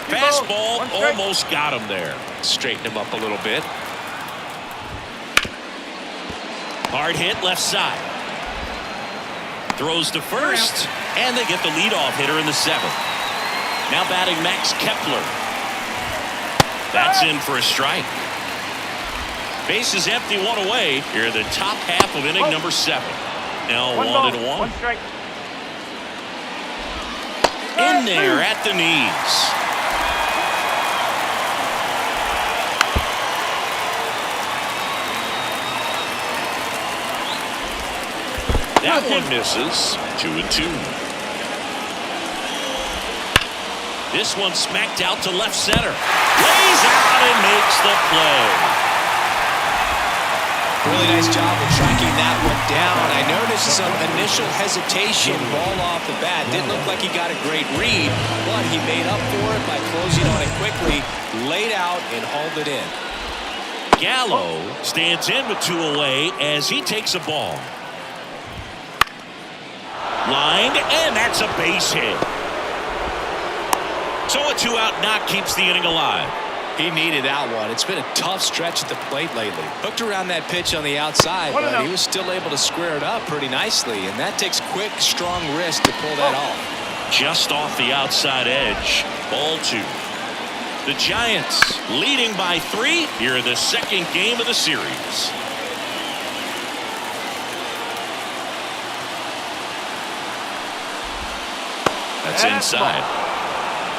Fastball almost got him there. Straighten him up a little bit. Hard hit left side. Throws to first, and they get the leadoff hitter in the 7th. Now batting Max Kepler. That's in for a strike. Base is empty, 1 away. Here in the top half of inning number 7. Now 1-1. In there at the knees. That one misses. 2-2. This one smacked out to left center. Lays out and makes the play. Really nice job of tracking that one down. I noticed some initial hesitation, ball off the bat. Didn't look like he got a great read, but he made up for it by closing on it quickly, laid out, and hauled it in. Gallo stands in with 2 away as he takes a ball. Lined, and that's a base hit. So a 2-out knock keeps the inning alive. He needed that one. It's been a tough stretch at the plate lately. Hooked around that pitch on the outside, but he was still able to square it up pretty nicely, and that takes quick, strong wrist to pull that off. Just off the outside edge. Ball 2. The Giants leading by 3 here in the second game of the series. That's inside.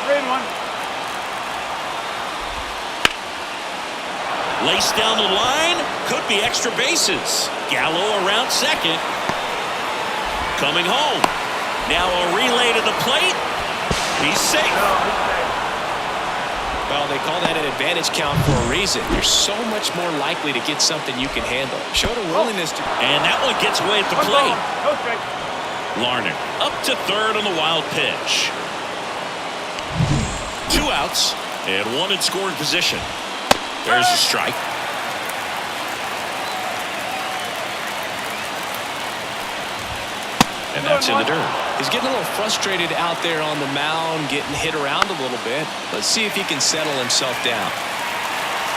3-1. Laced down the line. Could be extra bases. Gallo around second. Coming home. Now a relay to the plate. He's safe. Well, they call that an advantage count for a reason. You're so much more likely to get something you can handle. Showed a willingness to. And that one gets away at the plate. Larner up to third on the wild pitch. 2 outs and 1 in scoring position. There's a strike. And that's in the dirt. He's getting a little frustrated out there on the mound, getting hit around a little bit. Let's see if he can settle himself down.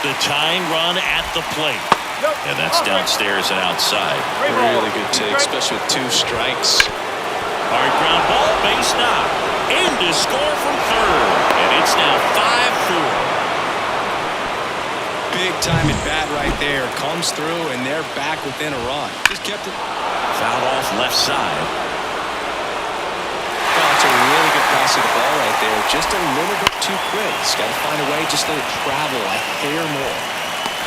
The tying run at the plate. And that's downstairs and outside. Really good take, especially with 2 strikes. Hard ground ball, base knock. In to score from third. And it's now 5-4. Big time at bat right there. Comes through, and they're back within a run. Just kept it. Fouled off left side. Well, it's a really good pass of the ball right there. Just a little bit too quick. He's got to find a way, just let it travel a hair more.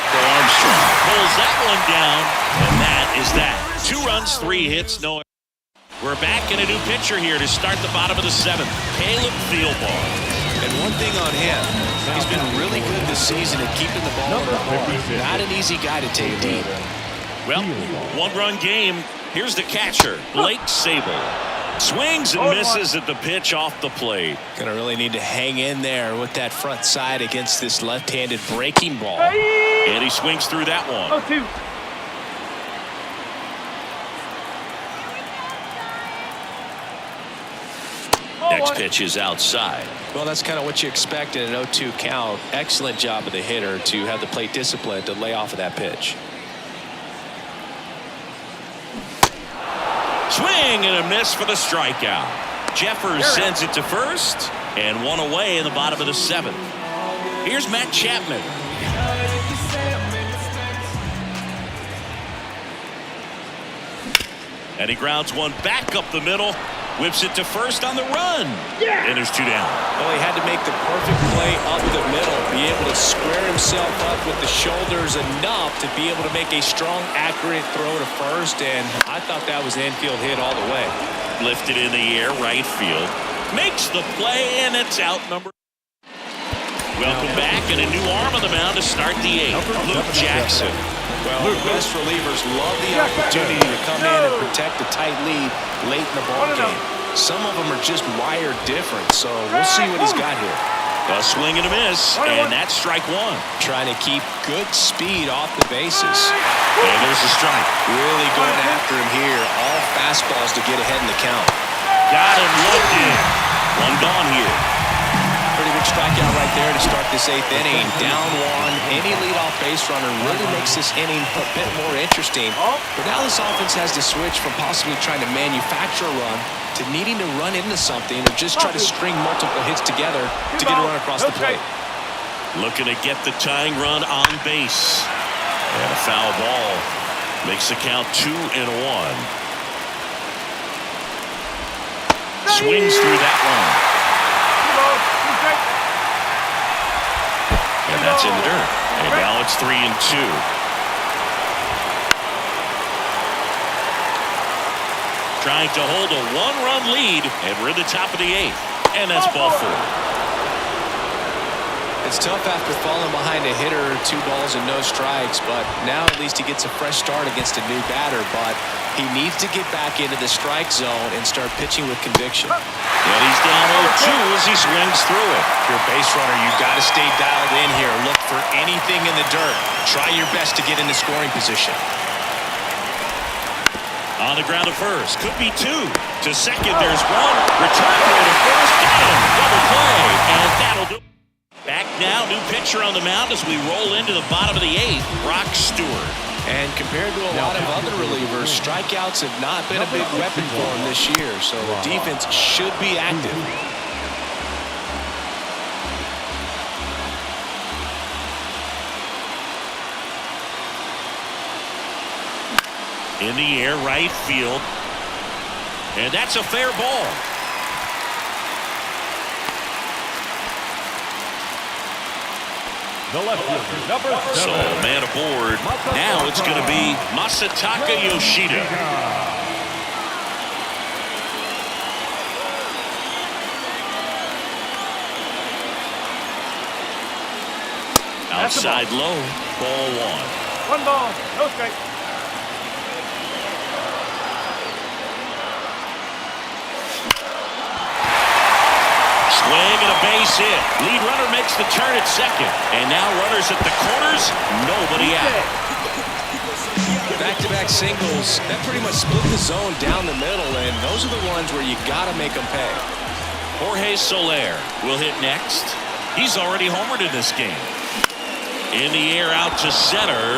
Armstrong pulls that one down, and that is that. 2 runs, 3 hits, no. We're back in a new pitcher here to start the bottom of the 7th. Caleb Thielbar. And one thing on him, he's been really good this season at keeping the ball in the ball. Not an easy guy to take deep. Well, 1-run game. Here's the catcher, Blake Sable. Swings and misses at the pitch off the plate. Gonna really need to hang in there with that front side against this left-handed breaking ball. And he swings through that one. 0-2. Next pitch is outside. Well, that's kind of what you expect in an 0-2 count. Excellent job of the hitter to have the plate discipline to lay off of that pitch. Swing and a miss for the strikeout. Jeffers sends it to first, and 1 away in the bottom of the 7th. Here's Matt Chapman. And he grounds one back up the middle. Whips it to first on the run. And there's 2 down. Well, he had to make the perfect play up the middle, be able to square himself up with the shoulders enough to be able to make a strong, accurate throw to first, and I thought that was an infield hit all the way. Lifted in the air, right field. Makes the play, and it's out number. Welcome back, and a new arm on the mound to start the 8th. Luke Jackson. Well, the best relievers love the opportunity to come in and protect a tight lead late in the ball game. Some of them are just wired different, so we'll see what he's got here. A swing and a miss, and that's strike 1. Trying to keep good speed off the bases. And there's a strike. Really going after him here. All fastballs to get ahead in the count. Got him looked in. 1 gone here. Pretty good strikeout right there to start this 8th inning. Down 1. Any leadoff base runner really makes this inning a bit more interesting. But now this offense has to switch from possibly trying to manufacture a run to needing to run into something or just try to string multiple hits together to get a run across the plate. Looking to get the tying run on base. And a foul ball makes the count 2-1. Swings through that one. And that's in the dirt. And now it's 3-2. Trying to hold a 1-run lead, and we're at the top of the 8th. And that's ball 4. It's tough after falling behind a hitter, 2 balls and no strikes, but now at least he gets a fresh start against a new batter, but he needs to get back into the strike zone and start pitching with conviction. And he's down 0-2 as he swings through it. If you're a base runner, you've got to stay dialed in here. Look for anything in the dirt. Try your best to get into scoring position. On the ground to first. Could be 2. To second, there's 1. Return throw to first. Got him. Double play. And that'll do it. Back now, new pitcher on the mound as we roll into the bottom of the 8th. Brock Stewart. And compared to a lot of other relievers, strikeouts have not been a big weapon for him this year, so the defense should be active. In the air, right field. And that's a fair ball. The left fielder, number 7. So, man aboard. Now it's going to be Masataka Yoshida. Outside low, ball 1. 1 ball, no strike. Swing and a base hit. Lead runner makes the turn at second. And now runners at the corners, nobody out. Back-to-back singles, that pretty much split the zone down the middle, and those are the ones where you got to make them pay. Jorge Soler will hit next. He's already homered in this game. In the air out to center.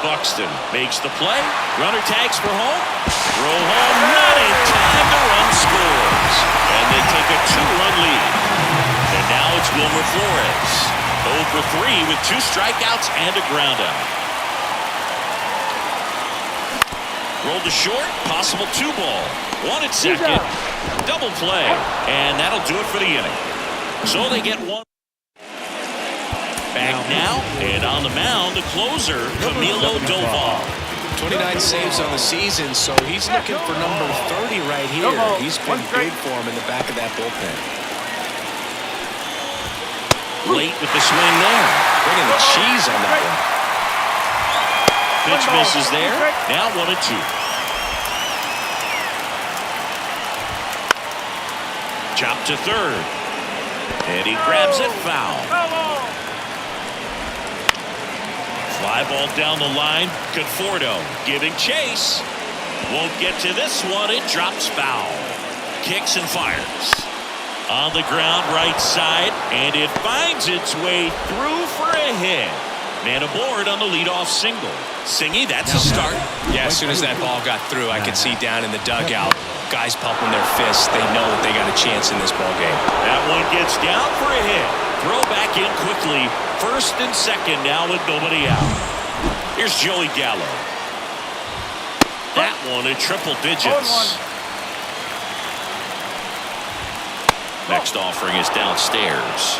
Buxton makes the play. Runner tags for home. Throw home, not in time. The run scores. And they take a 2-run lead. And now it's Wilmer Flores. 0 for 3 with 2 strikeouts and a groundout. Rolled to short, possible 2 ball. 1 at second. Double play. And that'll do it for the inning. So they get 1. Back now, and on the mound, the closer, Camilo Doval. 29 saves on the season, so he's looking for number 30 right here. He's been good for him in the back of that bullpen. Late with the swing there. Bringing the cheese on that one. Pitch misses there. Now 1-2. Chop to third. And he grabs it foul. Fly ball down the line. Conforto giving chase. Won't get to this one. It drops foul. Kicks and fires. On the ground right side. And it finds its way through for a hit. Man aboard on the leadoff single. Singy, that's a start. Yeah, as soon as that ball got through, I could see down in the dugout, guys pumping their fists. They know that they got a chance in this ball game. That one gets down for a hit. Throw back in quickly. First and second now with nobody out. Here's Joey Gallo. That one in triple digits. Next offering is downstairs.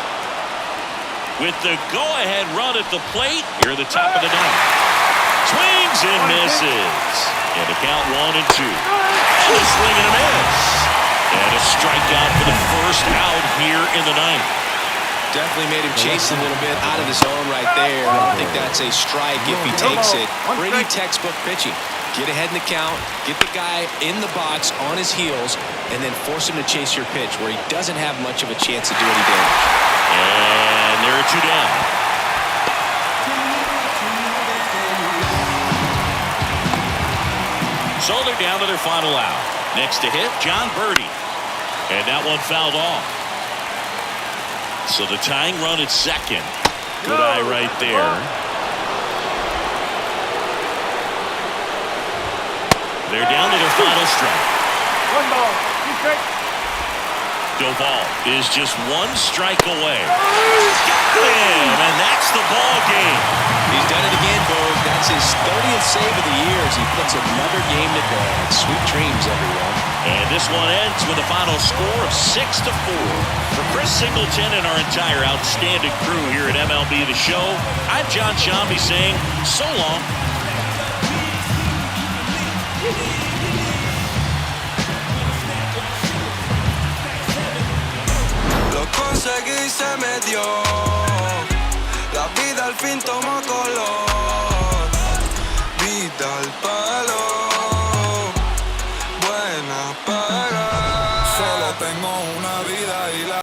With the go-ahead run at the plate, here at the top of the ninth. Swings and misses. And the count 1-2. And a swing and a miss. And a strikeout for the first out here in the ninth. Definitely made him chase a little bit out of the zone right there. I don't think that's a strike if he takes it. Pretty textbook pitching. Get ahead in the count, get the guy in the box on his heels, and then force him to chase your pitch where he doesn't have much of a chance to do any damage. And there are 2 down. So they're down to their final out. Next to hit, John Birdie. And that one fouled off. So the tying run at second. Good eye right there. They're down to their final strike. 1 ball, 2 strikes. Doval is just 1 strike away. Got him, and that's the ball game. He's done it again, Bose. That's his 30th save of the year as he puts another game to bed. Sweet dreams, everyone. And this one ends with a final score of 6-4. For Chris Singleton and our entire outstanding crew here at MLB The Show, I'm John Shambi saying so long. conseguí, se me dio. La vida al fin tomó color. Vida al palo, buena paga.